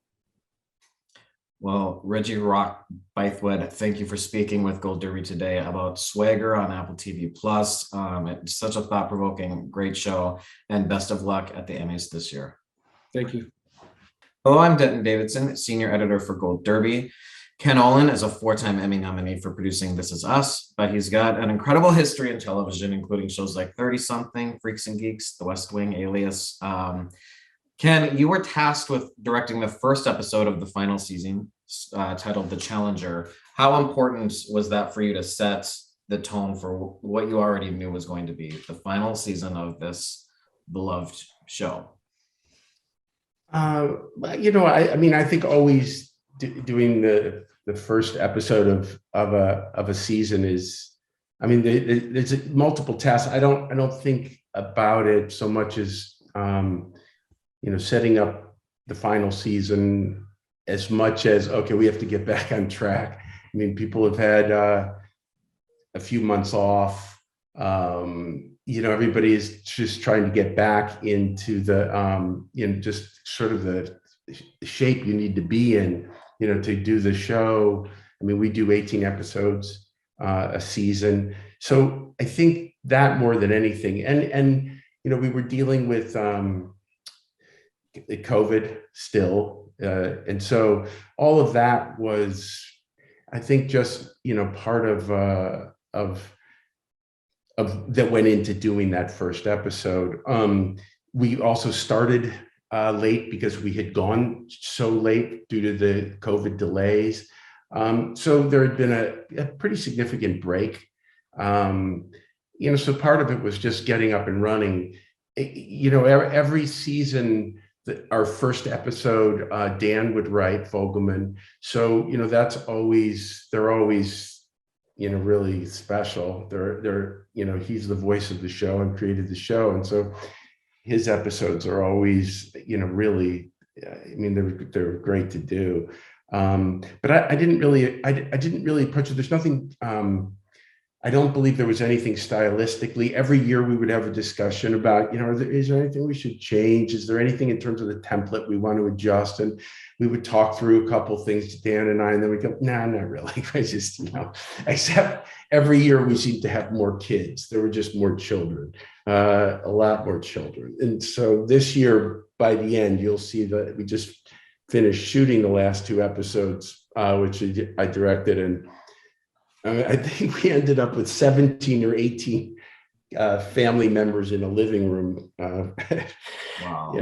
Well, Reggie Rock Bythewood, thank you for speaking with Gold Derby today about Swagger on Apple TV Plus. It's such a thought-provoking, great show, and best of luck at the Emmys this year. Thank you. Hello, I'm Denton Davidson, senior editor for Gold Derby. Ken Olin is a 4-time Emmy nominee for producing This Is Us, but he's got an incredible history in television, including shows like 30-something, Freaks and Geeks, The West Wing, Alias. Ken, you were tasked with directing the first episode of the final season, titled The Challenger. How important was that for you to set the tone for what you already knew was going to be the final season of this beloved show? I think always doing the first episode of a season is, there's multiple tasks. I don't think about it so much as, setting up the final season as much as, okay, we have to get back on track. People have had a few months off. Everybody is just trying to get back into the, just sort of the shape you need to be in, to do the show. We do 18 episodes a season. So I think that more than anything, and we were dealing with the COVID still. And so all of that was, I think, just, part of that went into doing that first episode. We also started late because we had gone so late due to the COVID delays. So there had been a pretty significant break. So part of it was just getting up and running. Every season, our first episode, Dan would write, Fogelman. So, they're always, really special. They're he's the voice of the show and created the show. And so his episodes are always, really, they're great to do. But I didn't really approach it. There's nothing, I don't believe there was anything stylistically. Every year we would have a discussion about, is there anything we should change? Is there anything in terms of the template we want to adjust? And we would talk through a couple things, Dan and I, and then we go, nah, not really. I just, except every year we seemed to have more kids. There were just more children, a lot more children. And so this year, by the end, you'll see that we just finished shooting the last 2 episodes, which I directed. And I think we ended up with 17 or 18 family members in a living room. Wow.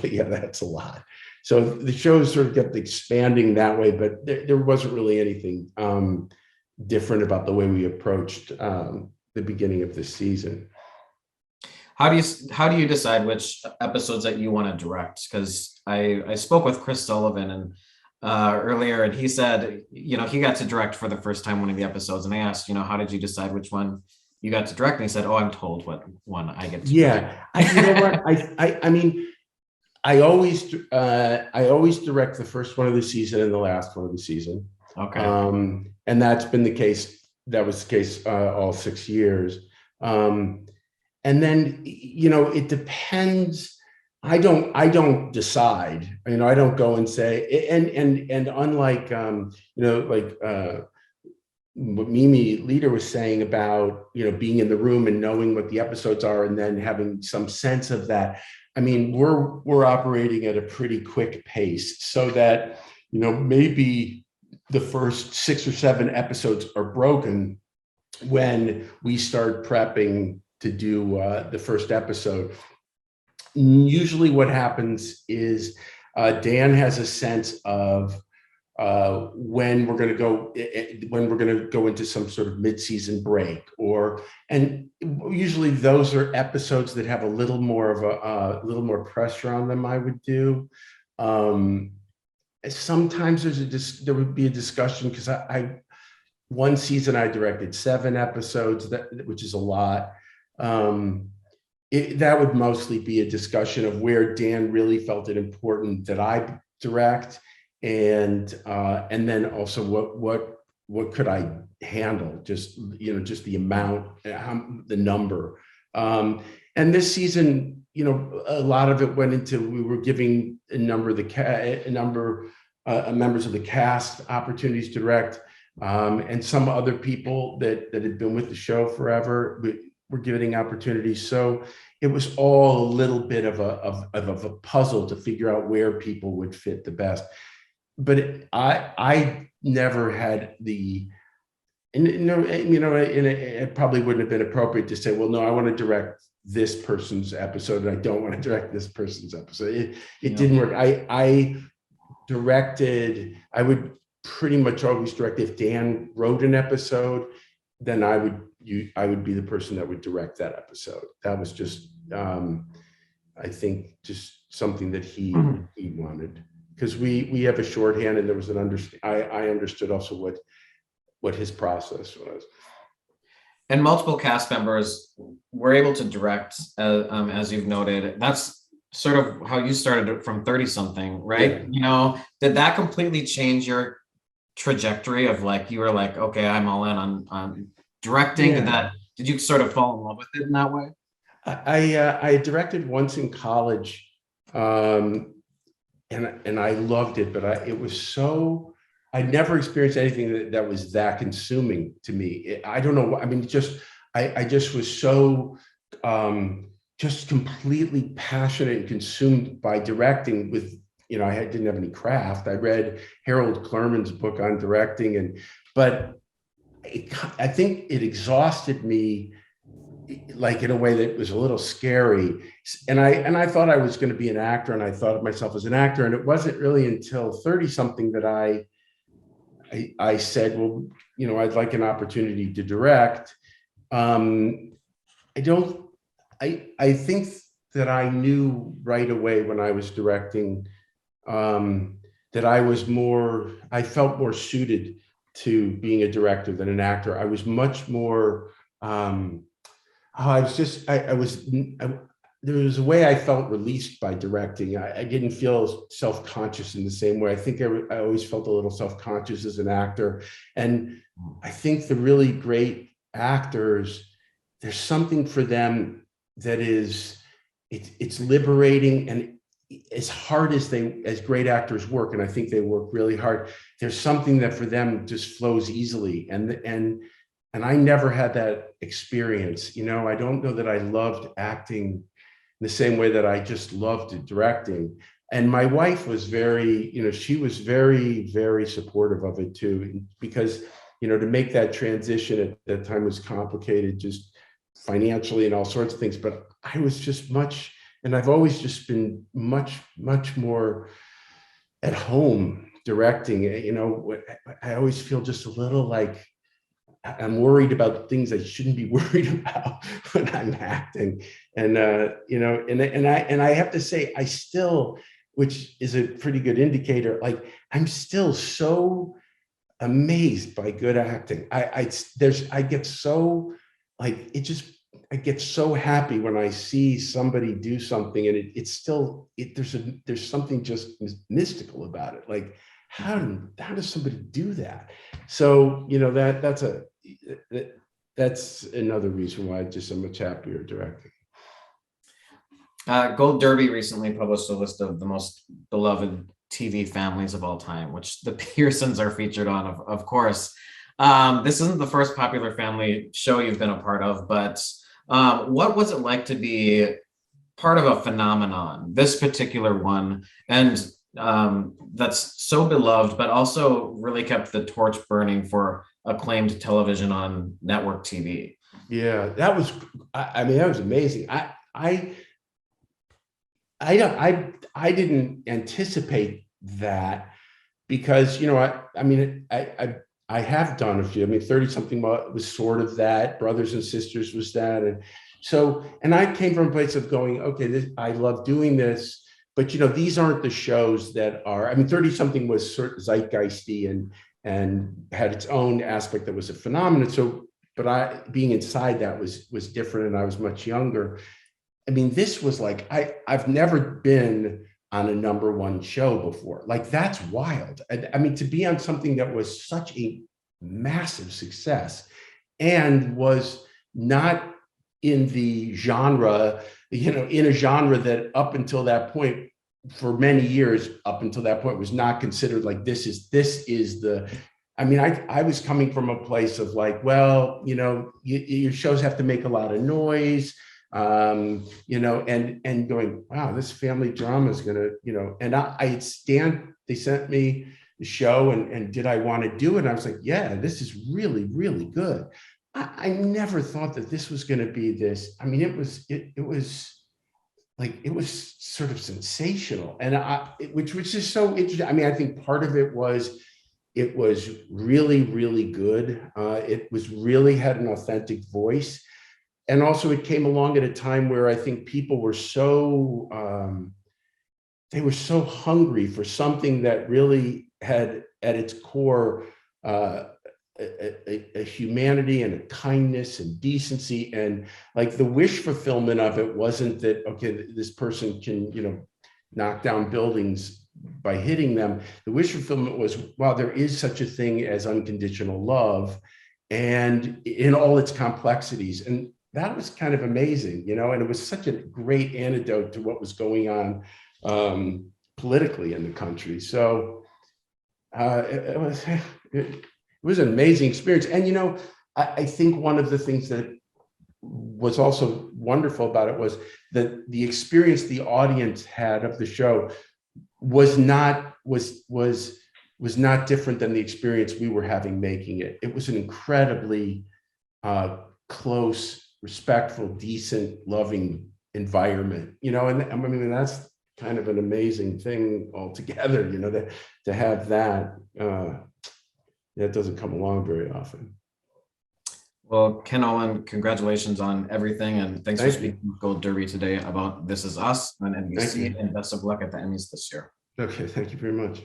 Yeah, that's a lot. So the show sort of kept expanding that way, but there wasn't really anything different about the way we approached the beginning of this season. How do you decide which episodes that you want to direct? Because I spoke with Chris Sullivan and earlier, and he said, he got to direct for the first time one of the episodes, and I asked, how did you decide which one you got to direct? And he said, I'm told what one I get to direct. You know what? I mean, I always direct the first one of the season and the last one of the season. Okay. And that's been the case. That was the case all 6 years. And then, it depends. I don't decide, I don't go and say, and unlike, what Mimi Leader was saying about, being in the room and knowing what the episodes are and then having some sense of that. I mean, we're operating at a pretty quick pace so that, maybe the first 6 or 7 episodes are broken when we start prepping to do the first episode. Usually what happens is Dan has a sense of when we're going to go into some sort of mid-season break, and usually those are episodes that have a little more pressure on them. I would do. Sometimes there would be a discussion because one season I directed 7 episodes, which is a lot. That would mostly be a discussion of where Dan really felt it important that I direct, and then also what could I handle, just the amount, the number. And this season, a lot of it went into, we were giving a number of members of the cast opportunities to direct, and some other people that had been with the show forever. We're giving opportunities. So it was all a little bit of a puzzle to figure out where people would fit the best. But I never had it probably wouldn't have been appropriate to say, well, no, I want to direct this person's episode and I don't want to direct this person's episode. It didn't work. I would pretty much always direct. If Dan wrote an episode, then I would be the person that would direct that episode. That was just, I think, just something that he wanted, because we have a shorthand, and there was I understood also what his process was. And multiple cast members were able to direct, as you've noted. That's sort of how you started from 30 something, right? Yeah. Did that completely change your trajectory of you were like, okay, I'm all in on directing? Yeah. Did you sort of fall in love with it in that way? I directed once in college, and I loved it, but it was so, I never experienced anything that was that consuming to me. I don't know. I mean, I just was so just completely passionate and consumed by directing. With I didn't have any craft. I read Harold Klerman's book on directing, but I think it exhausted me, in a way that was a little scary. And I thought I was going to be an actor, and I thought of myself as an actor. And it wasn't really until 30 something that I said, well, I'd like an opportunity to direct. I think that I knew right away when I was directing that I felt more suited to being a director than an actor. I was much more, I there was a way I felt released by directing. I didn't feel self-conscious in the same way. I think I always felt a little self-conscious as an actor. And I think the really great actors, there's something for them that is, it's liberating. And as hard as great actors work, and I think they work really hard, there's something that for them just flows easily. And I never had that experience. You know, I don't know that I loved acting the same way that I just loved directing. And my wife was very, you know, she was very, very supportive of it too, because, you know, to make that transition at that time was complicated, just financially and all sorts of things. But I was just and I've always just been much, much more at home directing. You know, I always feel just a little like I'm worried about things I shouldn't be worried about when I'm acting. And, you know, and I have to say, I still, which is a pretty good indicator, like I'm still so amazed by good acting. I get so like, I get so happy when I see somebody do something and it's still, there's something just mystical about it. Like, how does somebody do that? So, you know, that's another reason why I'm much happier directing. Gold Derby recently published a list of the most beloved TV families of all time, which the Pearsons are featured on, of course. This isn't the first popular family show you've been a part of, but what was it like to be part of a phenomenon, this particular one, and that's so beloved, but also really kept the torch burning for acclaimed television on network TV? Yeah, that was, I mean, that was amazing. I didn't anticipate that because, you know, I have done a few. I mean, 30 something was sort of that. Brothers and Sisters was that. And so, and I came from a place of going, okay, I love doing this, but, you know, these aren't the shows that are, I mean, 30 something was sort of zeitgeisty and had its own aspect that was a phenomenon. So, but being inside that was different, and I was much younger. I mean, this was like, I've never been on a #1 show before. Like, that's wild. I mean, to be on something that was such a massive success and was not in the genre, you know, in a genre that up until that point, for many years, up until that point, was not considered like this is the, I mean, I was coming from a place of like, well, you know, your shows have to make a lot of noise, you know, and going, wow, this family drama is gonna, you know, and they sent me the show and did I want to do it? And I was like, yeah, this is really, really good. I never thought that this was going to be this. I mean, it was like, it was sort of sensational, and which is so interesting. I mean, I think part of it was really, really good. It was really had an authentic voice. And also it came along at a time where I think people were so, they were so hungry for something that really had at its core a humanity and a kindness and decency, and like the wish fulfillment of it wasn't that, okay, this person can, you know, knock down buildings by hitting them. The wish fulfillment was, wow, there is such a thing as unconditional love, and in all its complexities. And that was kind of amazing, you know, and it was such a great antidote to what was going on politically in the country. So it was an amazing experience. And, you know, I think one of the things that was also wonderful about it was that the experience the audience had of the show was not different than the experience we were having making it. It was an incredibly close, respectful, decent, loving environment, you know, and I mean, that's kind of an amazing thing altogether, you know, to have that, that doesn't come along very often. Well, Ken, Olin, congratulations on everything, and thanks for speaking with Gold Derby today about This Is Us on NBC, and best of luck at the Emmys this year. Okay, thank you very much.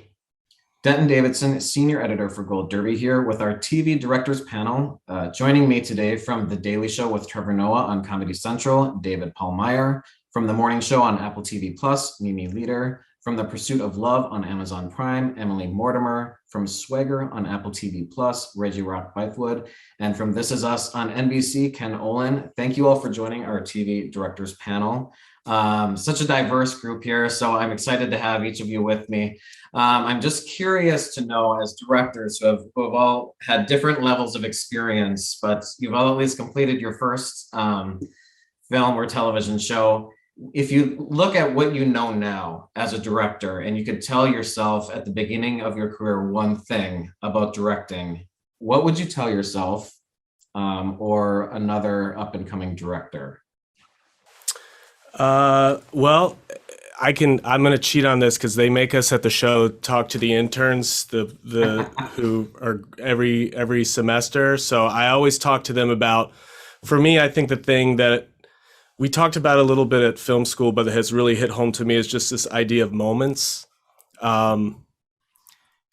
Denton Davidson, senior editor for Gold Derby, here with our TV directors panel. Joining me today from The Daily Show with Trevor Noah on Comedy Central, David Paul Meyer. From The Morning Show on Apple TV Plus, Mimi Leader. From The Pursuit of Love on Amazon Prime, Emily Mortimer. From Swagger on Apple TV Plus, Reggie Rock Bythewood. And from This Is Us on NBC, Ken Olin. Thank you all for joining our TV directors panel. Such a diverse group here, so I'm excited to have each of you with me. I'm just curious to know, as directors who have all had different levels of experience, but you've all at least completed your first film or television show. If you look at what you know now as a director, and you could tell yourself at the beginning of your career one thing about directing, what would you tell yourself or another up-and-coming director? Well, I'm going to cheat on this because they make us at the show talk to the interns, the who are every semester. So I always talk to them about, for me, I think the thing that we talked about a little bit at film school, but that has really hit home to me is just this idea of moments.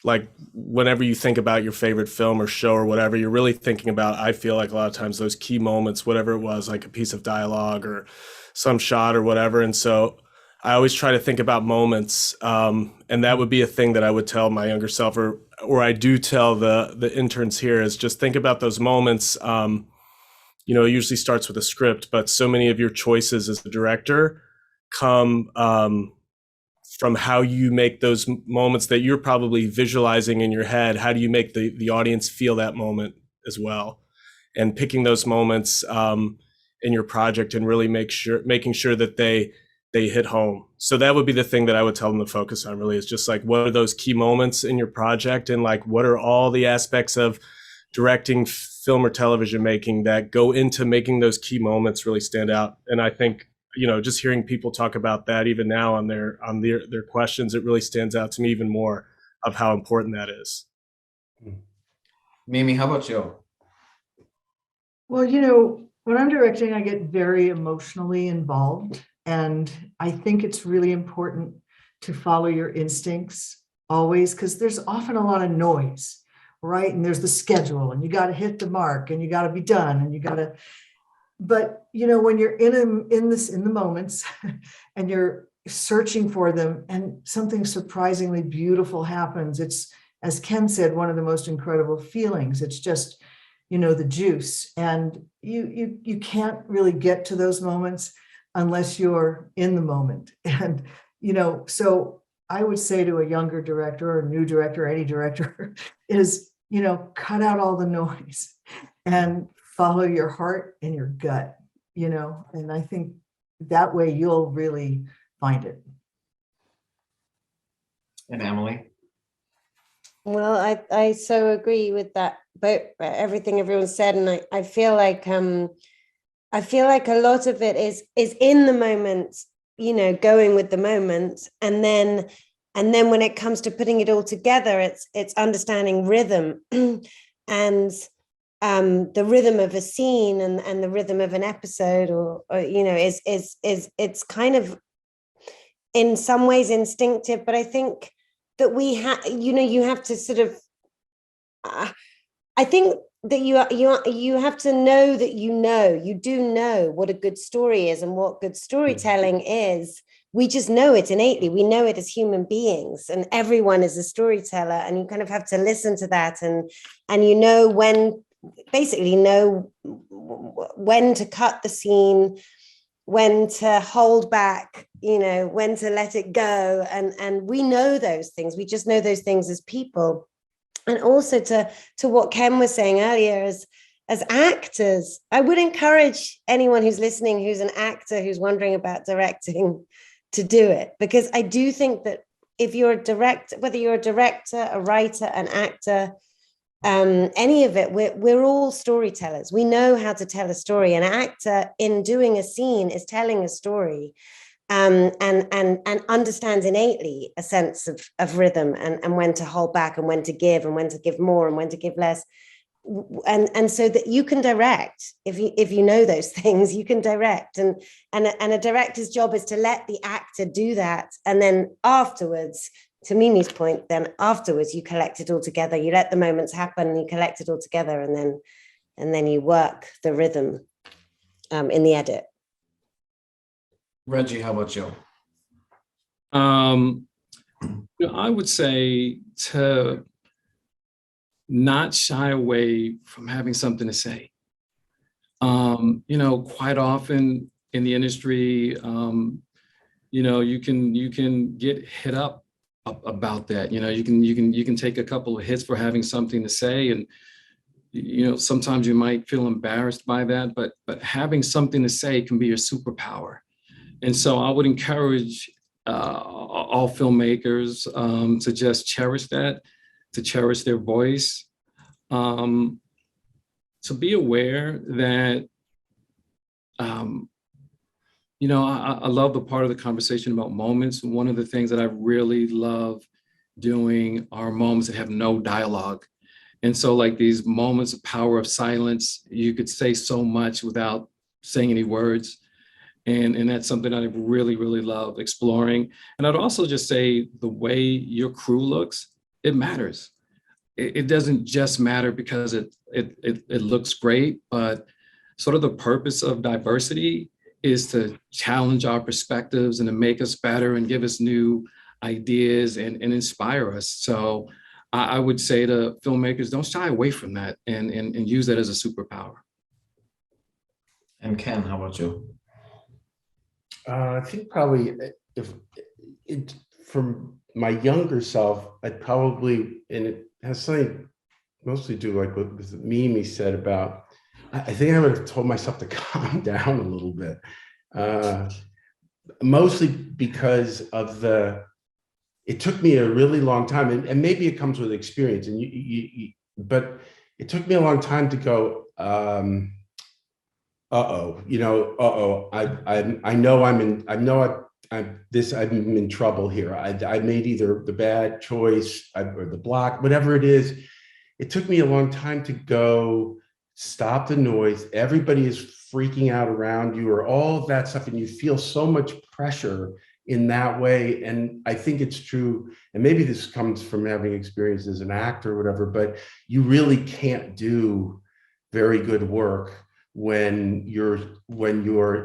Like whenever you think about your favorite film or show or whatever, you're really thinking about, I feel like a lot of times those key moments, whatever it was, like a piece of dialogue or some shot or whatever. And so I always try to think about moments. And that would be a thing that I would tell my younger self, or I do tell the interns here, is just think about those moments. It usually starts with a script, but so many of your choices as a director come from how you make those moments that you're probably visualizing in your head. How do you make the audience feel that moment as well? And picking those moments in your project and really making sure that they hit home. So that would be the thing that I would tell them to focus on, really, is just like, what are those key moments in your project, and like, what are all the aspects of directing film or television making that go into making those key moments really stand out. And I think, just hearing people talk about that even now on their questions, it really stands out to me even more of how important that is. Mimi, how about you? Well, when I'm directing, I get very emotionally involved, and I think it's really important to follow your instincts always, because there's often a lot of noise, right? And there's the schedule, and you got to hit the mark, and you got to be done, and you got to. But when you're in the moments, and you're searching for them, and something surprisingly beautiful happens, it's, as Ken said, one of the most incredible feelings. It's just, the juice, and you can't really get to those moments unless you're in the moment. And so I would say to a younger director or a new director, any director, is cut out all the noise and follow your heart and your gut, and I think that way you'll really find it. And Emily? Well, I so agree with that, but everything everyone said, and I feel like a lot of it is in the moment, going with the moment, and then when it comes to putting it all together, it's understanding rhythm and the rhythm of a scene and the rhythm of an episode, or it's kind of in some ways instinctive, but I think that we have, you have to sort of, I think that you have to know that you do know what a good story is and what good storytelling is. We just know it innately. We know it as human beings, and everyone is a storyteller, and you kind of have to listen to that, and basically know when to cut the scene, when to hold back, when to let it go. And we know those things. We just know those things as people. And also to what Ken was saying earlier, as actors, I would encourage anyone who's listening, who's an actor, who's wondering about directing, to do it. Because I do think that if you're a director, whether you're a director, a writer, an actor, any of it, we're all storytellers. We know how to tell a story. An actor, in doing a scene, is telling a story, and understands innately a sense of rhythm, and when to hold back, and when to give more, and when to give less. And so that you can direct, if you know those things, you can direct, and a director's job is to let the actor do that, and then afterwards to Mimi's point, then afterwards you collect it all together. You let the moments happen and you collect it all together, and then you work the rhythm in the edit. Reggie, how about you? I would say to not shy away from having something to say. Quite often in the industry, you can get hit up about that. You can take a couple of hits for having something to say, and sometimes you might feel embarrassed by that, but having something to say can be your superpower. And so I would encourage all filmmakers to just cherish that, to cherish their voice, to be aware that, I love the part of the conversation about moments. One of the things that I really love doing are moments that have no dialogue. And so like these moments of power of silence, you could say so much without saying any words. And that's something that I really, really love exploring. And I'd also just say the way your crew looks, it matters. It doesn't just matter because it looks great, but sort of the purpose of diversity is to challenge our perspectives and to make us better and give us new ideas and inspire us. So I would say to filmmakers, don't shy away from that and use that as a superpower. And Ken, how about you? I think probably from my younger self, I'd probably, and it has something mostly to do like what Mimi said about, I think I would have told myself to calm down a little bit, mostly because of it took me a really long time, and maybe it comes with experience, but it took me a long time to go, I know I'm in trouble here. I made either the bad choice or the block, whatever it is. It took me a long time to go, stop the noise. Everybody is freaking out around you or all of that stuff. And you feel so much pressure in that way. And I think it's true. And maybe this comes from having experience as an actor or whatever, but you really can't do very good work when you're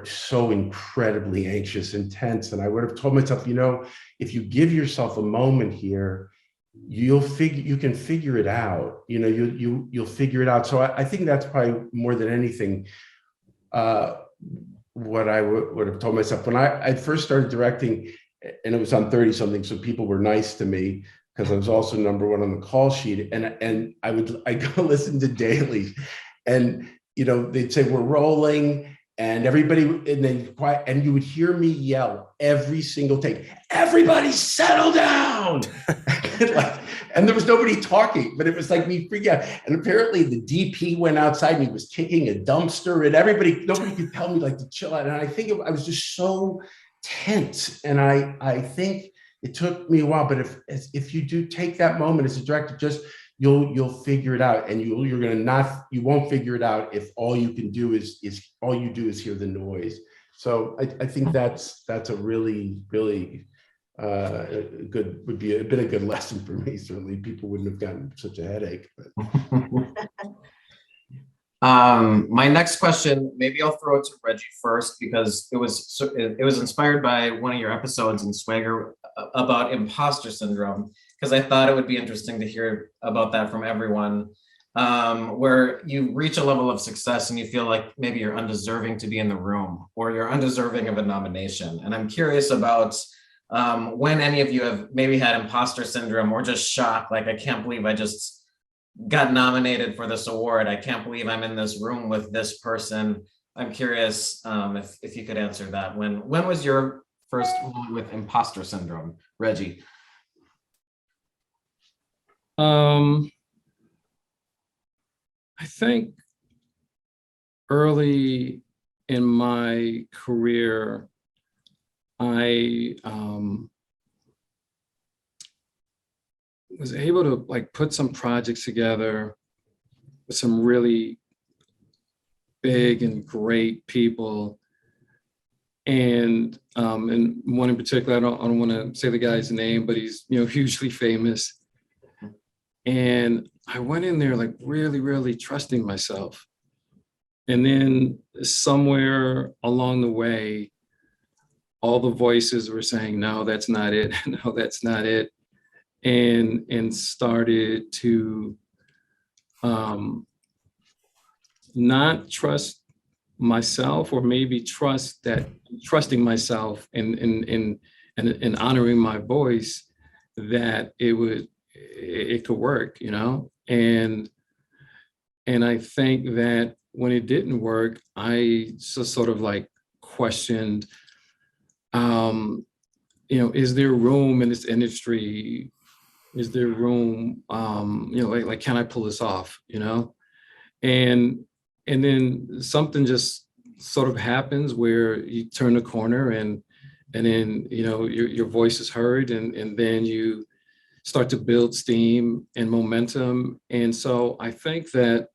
so incredibly anxious and tense. And I would have told myself, if you give yourself a moment here, you can figure it out. You'll figure it out. So I think that's probably more than anything what I would have told myself when I first started directing, and it was on 30 something. So people were nice to me because I was also number one on the call sheet. And I go listen to dailies, and they'd say we're rolling, and everybody, and then quiet, and you would hear me yell every single take, "Everybody settle down!" and there was nobody talking, but it was like me freaking out. And apparently the DP went outside and he was kicking a dumpster, and nobody could tell me to chill out. And I think I was just so tense, and I think it took me a while. But if you do take that moment as a director, just you'll figure it out, and you won't figure it out if all you do is hear the noise. So I think that's a really, really would be been a good lesson for me. Certainly people wouldn't have gotten such a headache. My next question, maybe I'll throw it to Reggie first, because it was inspired by one of your episodes in Swagger about imposter syndrome, because I thought it would be interesting to hear about that from everyone, where you reach a level of success and you feel like maybe you're undeserving to be in the room, or you're undeserving of a nomination. And I'm curious about when any of you have maybe had imposter syndrome, or just shock, like, I can't believe I just got nominated for this award. I can't believe I'm in this room with this person. I'm curious if you could answer that. When was your first moment with imposter syndrome, Reggie? I think early in my career, I was able to put some projects together with some really big and great people. And one in particular, I don't want to say the guy's name, but he's, hugely famous. And I went in there like really, really trusting myself. And then somewhere along the way, all the voices were saying, no, that's not it. No, that's not it. And started to not trust myself, or maybe trusting myself and honoring my voice, that it could work, and I think that when it didn't work, I just sort of like questioned, is there room in this industry? Is there room, like can I pull this off, and then something just sort of happens where you turn the corner, and then, your voice is heard, and then you start to build steam and momentum. And so I think that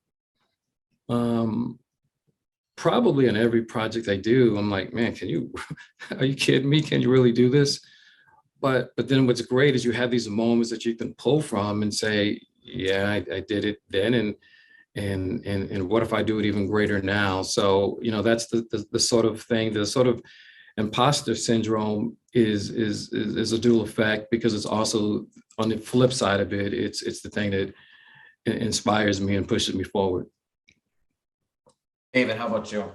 probably in every project I do, I'm like, man, are you kidding me? Can you really do this? But then what's great is you have these moments that you can pull from and say, yeah, I did it then. And what if I do it even greater now? So, that's the sort of thing, the sort of imposter syndrome is a dual effect, because it's also, on the flip side of it, it's the thing that inspires me and pushes me forward. David, how about you?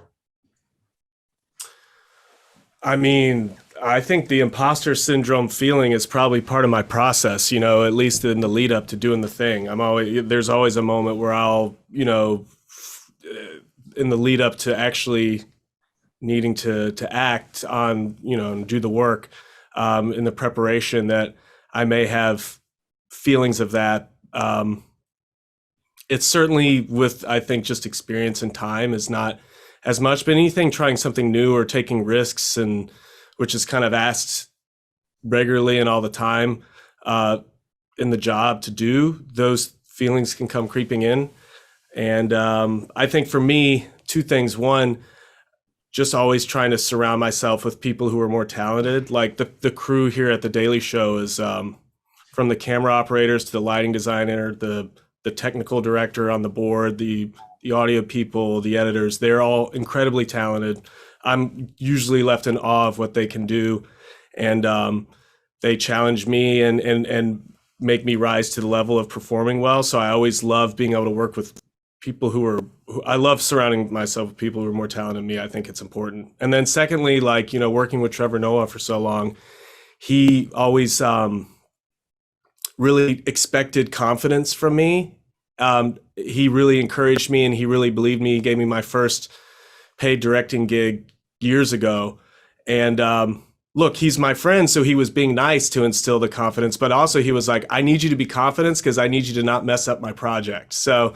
I mean, I think the imposter syndrome feeling is probably part of my process, at least in the lead up to doing the thing. There's always a moment where I'll, in the lead up to actually needing to act on, and do the work, in the preparation, that I may have feelings of that. It's certainly with, I think, just experience and time is not as much, but anything trying something new or taking risks, and which is kind of asked regularly and all the time in the job to do, those feelings can come creeping in. And I think for me, two things. One, just always trying to surround myself with people who are more talented. Like the crew here at The Daily Show is from the camera operators to the lighting designer, the technical director on the board, the audio people, the editors. They're all incredibly talented. I'm usually left in awe of what they can do, and they challenge me and make me rise to the level of performing well. So I always love being able to work with people I love surrounding myself with people who are more talented than me. I think it's important. And then secondly, like, working with Trevor Noah for so long, he always really expected confidence from me. He really encouraged me, and he really believed me. He gave me my first paid directing gig years ago. And look, he's my friend, so he was being nice to instill the confidence, but also he was like, I need you to be confident because I need you to not mess up my project. So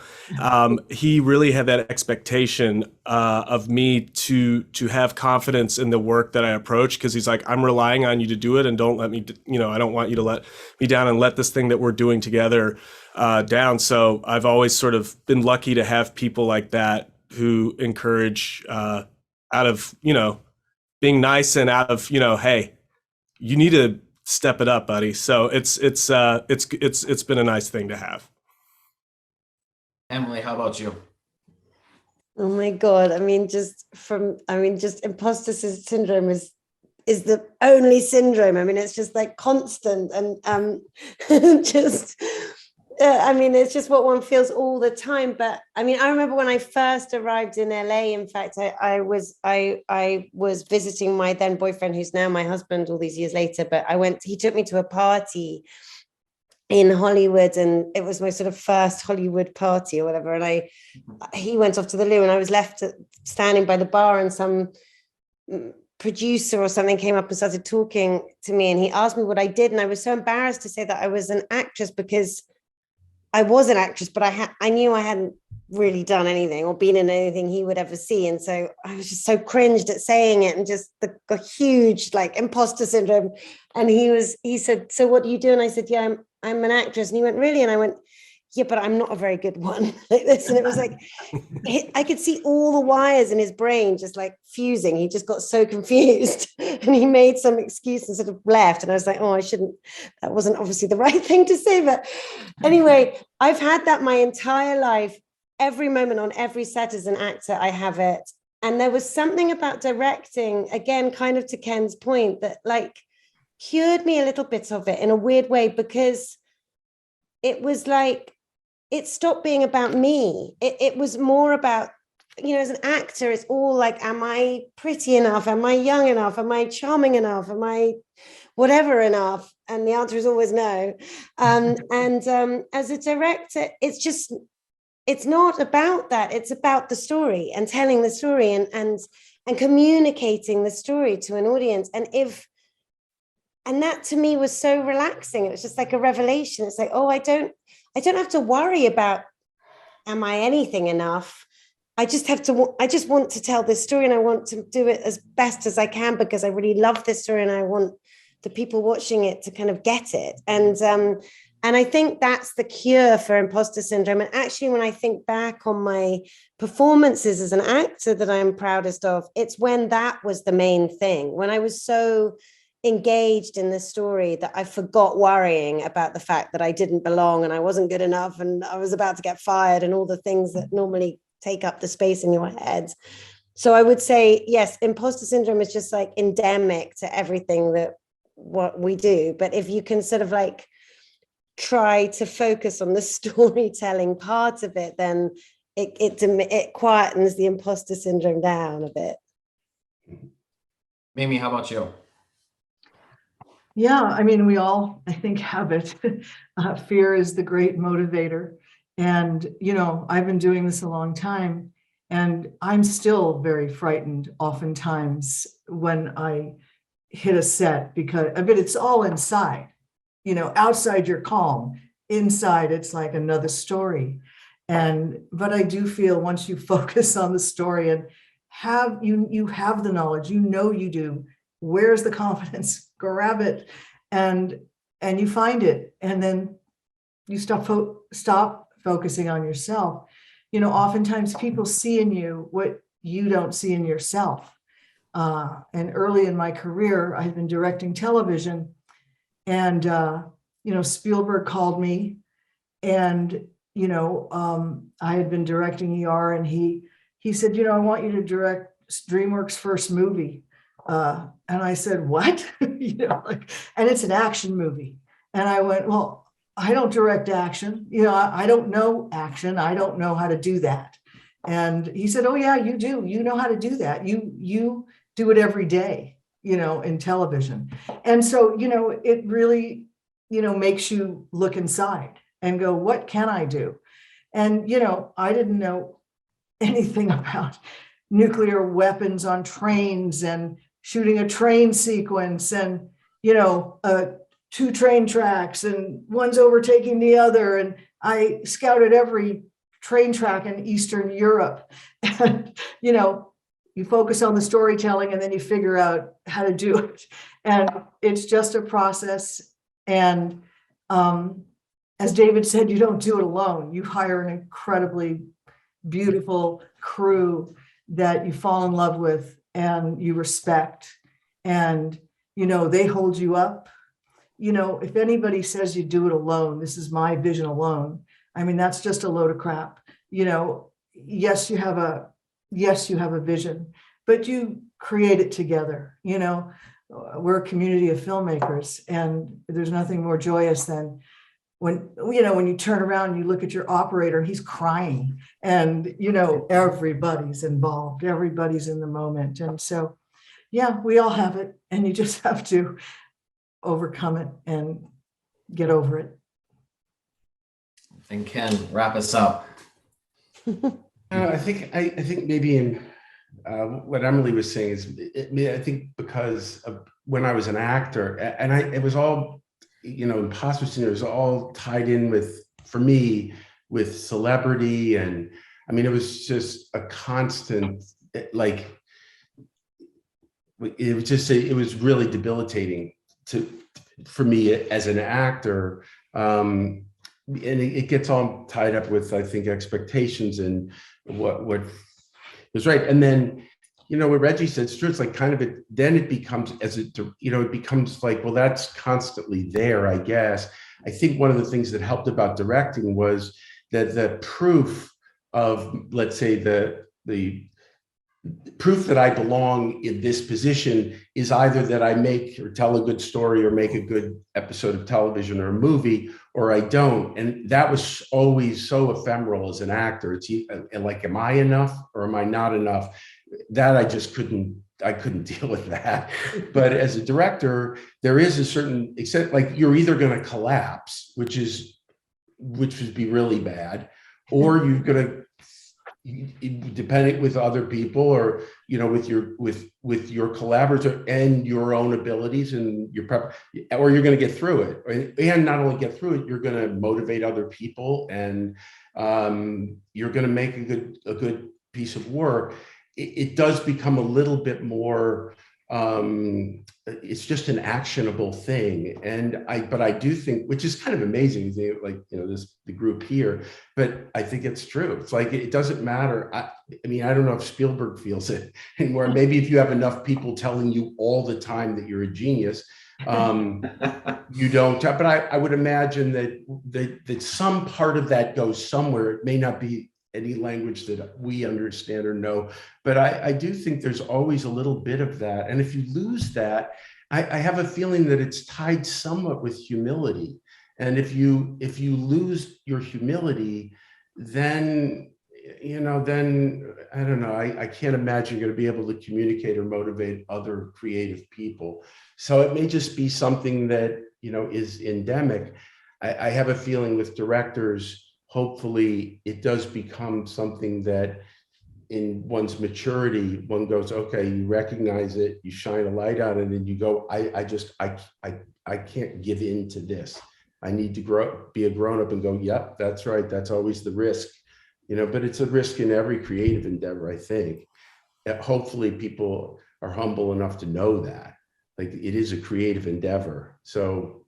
he really had that expectation of me to have confidence in the work that I approach, because he's like, I'm relying on you to do it, and don't let me, I don't want you to let me down and let this thing that we're doing together down. So I've always sort of been lucky to have people like that who encourage out of, being nice, and out of, hey, you need to step it up, buddy. So it's been a nice thing to have. Emily, how about you? Oh my God. Just imposter syndrome is the only syndrome. It's just like constant, and it's just what one feels all the time. But I remember when I first arrived in LA, in fact, I was visiting my then boyfriend, who's now my husband all these years later, but he took me to a party in Hollywood, and it was my sort of first Hollywood party or whatever. And he went off to the loo, and I was left standing by the bar, and some producer or something came up and started talking to me, and he asked me what I did. And I was so embarrassed to say that I was an actress, because I was an actress, but I knew I hadn't really done anything or been in anything he would ever see. And so I was just so cringed at saying it, and just the huge like imposter syndrome. And he said, so what do you do? And I said, yeah, I'm an actress. And he went, really? And I went, yeah, but I'm not a very good one like this. And it was like, I could see all the wires in his brain just like fusing. He just got so confused and he made some excuse and sort of left. And I was like, oh, that wasn't obviously the right thing to say. But anyway, I've had that my entire life. Every moment on every set as an actor, I have it. And there was something about directing, again, kind of to Ken's point, that like cured me a little bit of it in a weird way, because it was like, it stopped being about me. It was more about, as an actor, it's all like, am I pretty enough? Am I young enough? Am I charming enough? Am I whatever enough? And the answer is always no. And as a director, it's not about that. It's about the story and telling the story and communicating the story to an audience. And that to me was so relaxing. It was just like a revelation. It's like, oh, I don't have to worry about, am I anything enough? I just want to tell this story, and I want to do it as best as I can because I really love this story and I want the people watching it to kind of get it. And I think that's the cure for imposter syndrome. And actually, when I think back on my performances as an actor that I'm proudest of, it's when that was the main thing, when I was so engaged in the story that I forgot worrying about the fact that I didn't belong and I wasn't good enough and I was about to get fired and all the things that normally take up the space in your head. So I would say, yes, imposter syndrome is just like endemic to everything that what we do. But if you can sort of like try to focus on the storytelling part of it, then it quietens the imposter syndrome down a bit. Mimi, how about you? Yeah, I mean, we all, I think, have it. Fear is the great motivator. And, I've been doing this a long time, and I'm still very frightened oftentimes when I hit a set but it's all inside, outside you're calm, inside it's like another story. But I do feel once you focus on the story and you have the knowledge, you do, where's the confidence? Grab it and you find it, and then you stop focusing on yourself. Oftentimes people see in you what you don't see in yourself. And early in my career, I had been directing television, and Spielberg called me, and I had been directing ER, and he said, I want you to direct DreamWorks' first movie. And I said, what? And it's an action movie. And I went, well, I don't direct action. I don't know action. I don't know how to do that. And he said, oh yeah, you do. You know how to do that. You do it every day, in television. And so, it really, makes you look inside and go, what can I do? And, I didn't know anything about nuclear weapons on trains and shooting a train sequence and, 2 train tracks and one's overtaking the other. And I scouted every train track in Eastern Europe. And, you focus on the storytelling and then you figure out how to do it. And it's just a process. And as David said, you don't do it alone. You hire an incredibly beautiful crew that you fall in love with and you respect, and they hold you up. If anybody says you do it alone, this is my vision alone, I mean, that's just a load of crap. Yes, you have a vision, but you create it together. We're a community of filmmakers, and there's nothing more joyous than when you turn around and you look at your operator, he's crying, and everybody's involved, everybody's in the moment. And so, yeah, we all have it, and you just have to overcome it and get over it. And Ken, wrap us up. I think maybe in what Emily was saying is, I think because of when I was an actor, and it was all, imposter syndrome was all tied in with, for me, with celebrity. And I mean, it was just a constant, it was really debilitating for me as an actor. it gets all tied up with, I think, expectations and what was right. And then, what Reggie said, it's true. It's like kind of then it becomes it becomes like, well, that's constantly there, I guess. I think one of the things that helped about directing was that the proof of, let's say, the proof that I belong in this position is either that I make or tell a good story or make a good episode of television or a movie, or I don't. And that was always so ephemeral as an actor. It's like, am I enough or am I not enough? That I just couldn't deal with that. But as a director, there is a certain extent, like you're either going to collapse, which would be really bad, or you're going to, depending with other people or with your collaborator and your own abilities and your prep, or you're going to get through it, and not only get through it, you're going to motivate other people, and you're going to make a good piece of work. It does become a little bit more, it's just an actionable thing. But I do think, which is kind of amazing, the group here, but I think it's true. It's like, it doesn't matter. I mean, I don't know if Spielberg feels it anymore. Maybe if you have enough people telling you all the time that you're a genius, you don't, but I would imagine that some part of that goes somewhere. It may not be any language that we understand or know, but I do think there's always a little bit of that. And if you lose that, I have a feeling that it's tied somewhat with humility. And if you lose your humility, then I don't know, I can't imagine you're going to be able to communicate or motivate other creative people. So it may just be something that, is endemic. I have a feeling with directors, hopefully it does become something that in one's maturity, one goes, okay, you recognize it, you shine a light on it, and you go, I can't give in to this. I need to be a grown-up and go, yep, that's right. That's always the risk, but it's a risk in every creative endeavor, I think. Hopefully people are humble enough to know that, like, it is a creative endeavor. So,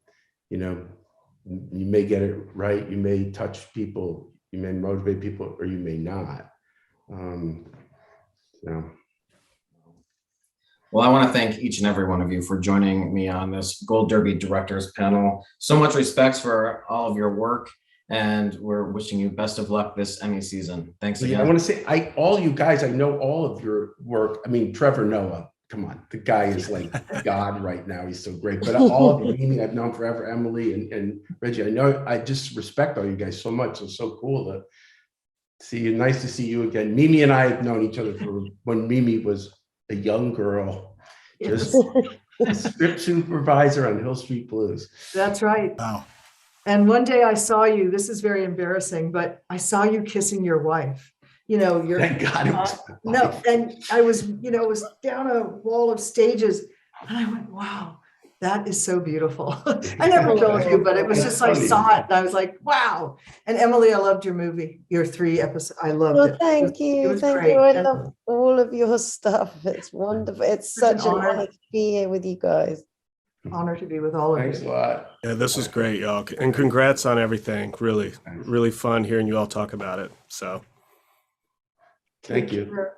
you may get it right, you may touch people, you may motivate people, or you may not. Well, I want to thank each and every one of you for joining me on this Gold Derby Directors panel. So much respect for all of your work, and we're wishing you best of luck this Emmy season. Thanks again. I want to say, all you guys, I know all of your work. I mean, Trevor Noah, come on, the guy is like God right now. He's so great. But all of you, Mimi, I've known forever, Emily and Reggie, I just respect all you guys so much. It's so cool to see you. Nice to see you again. Mimi and I have known each other from when Mimi was a young girl, just a script supervisor on Hill Street Blues. That's right. Wow. And one day I saw you, this is very embarrassing, but I saw you kissing your wife. You're Thank God it was no, and I was, it was down a wall of stages, and I went, wow, that is so beautiful. I never told you, but it was just, I saw it and I was like, wow. And Emily, I loved your movie, your 3 episodes. I loved it. Thank you. Was Thank great. you. I And love all of your stuff. It's wonderful. It's Such an such an honor. honor to be here with you guys. honor to be with all of Thanks a you. lot. Yeah, this was great, y'all. And congrats on everything. Really, really fun hearing you all talk about it. So Thank you. Take care.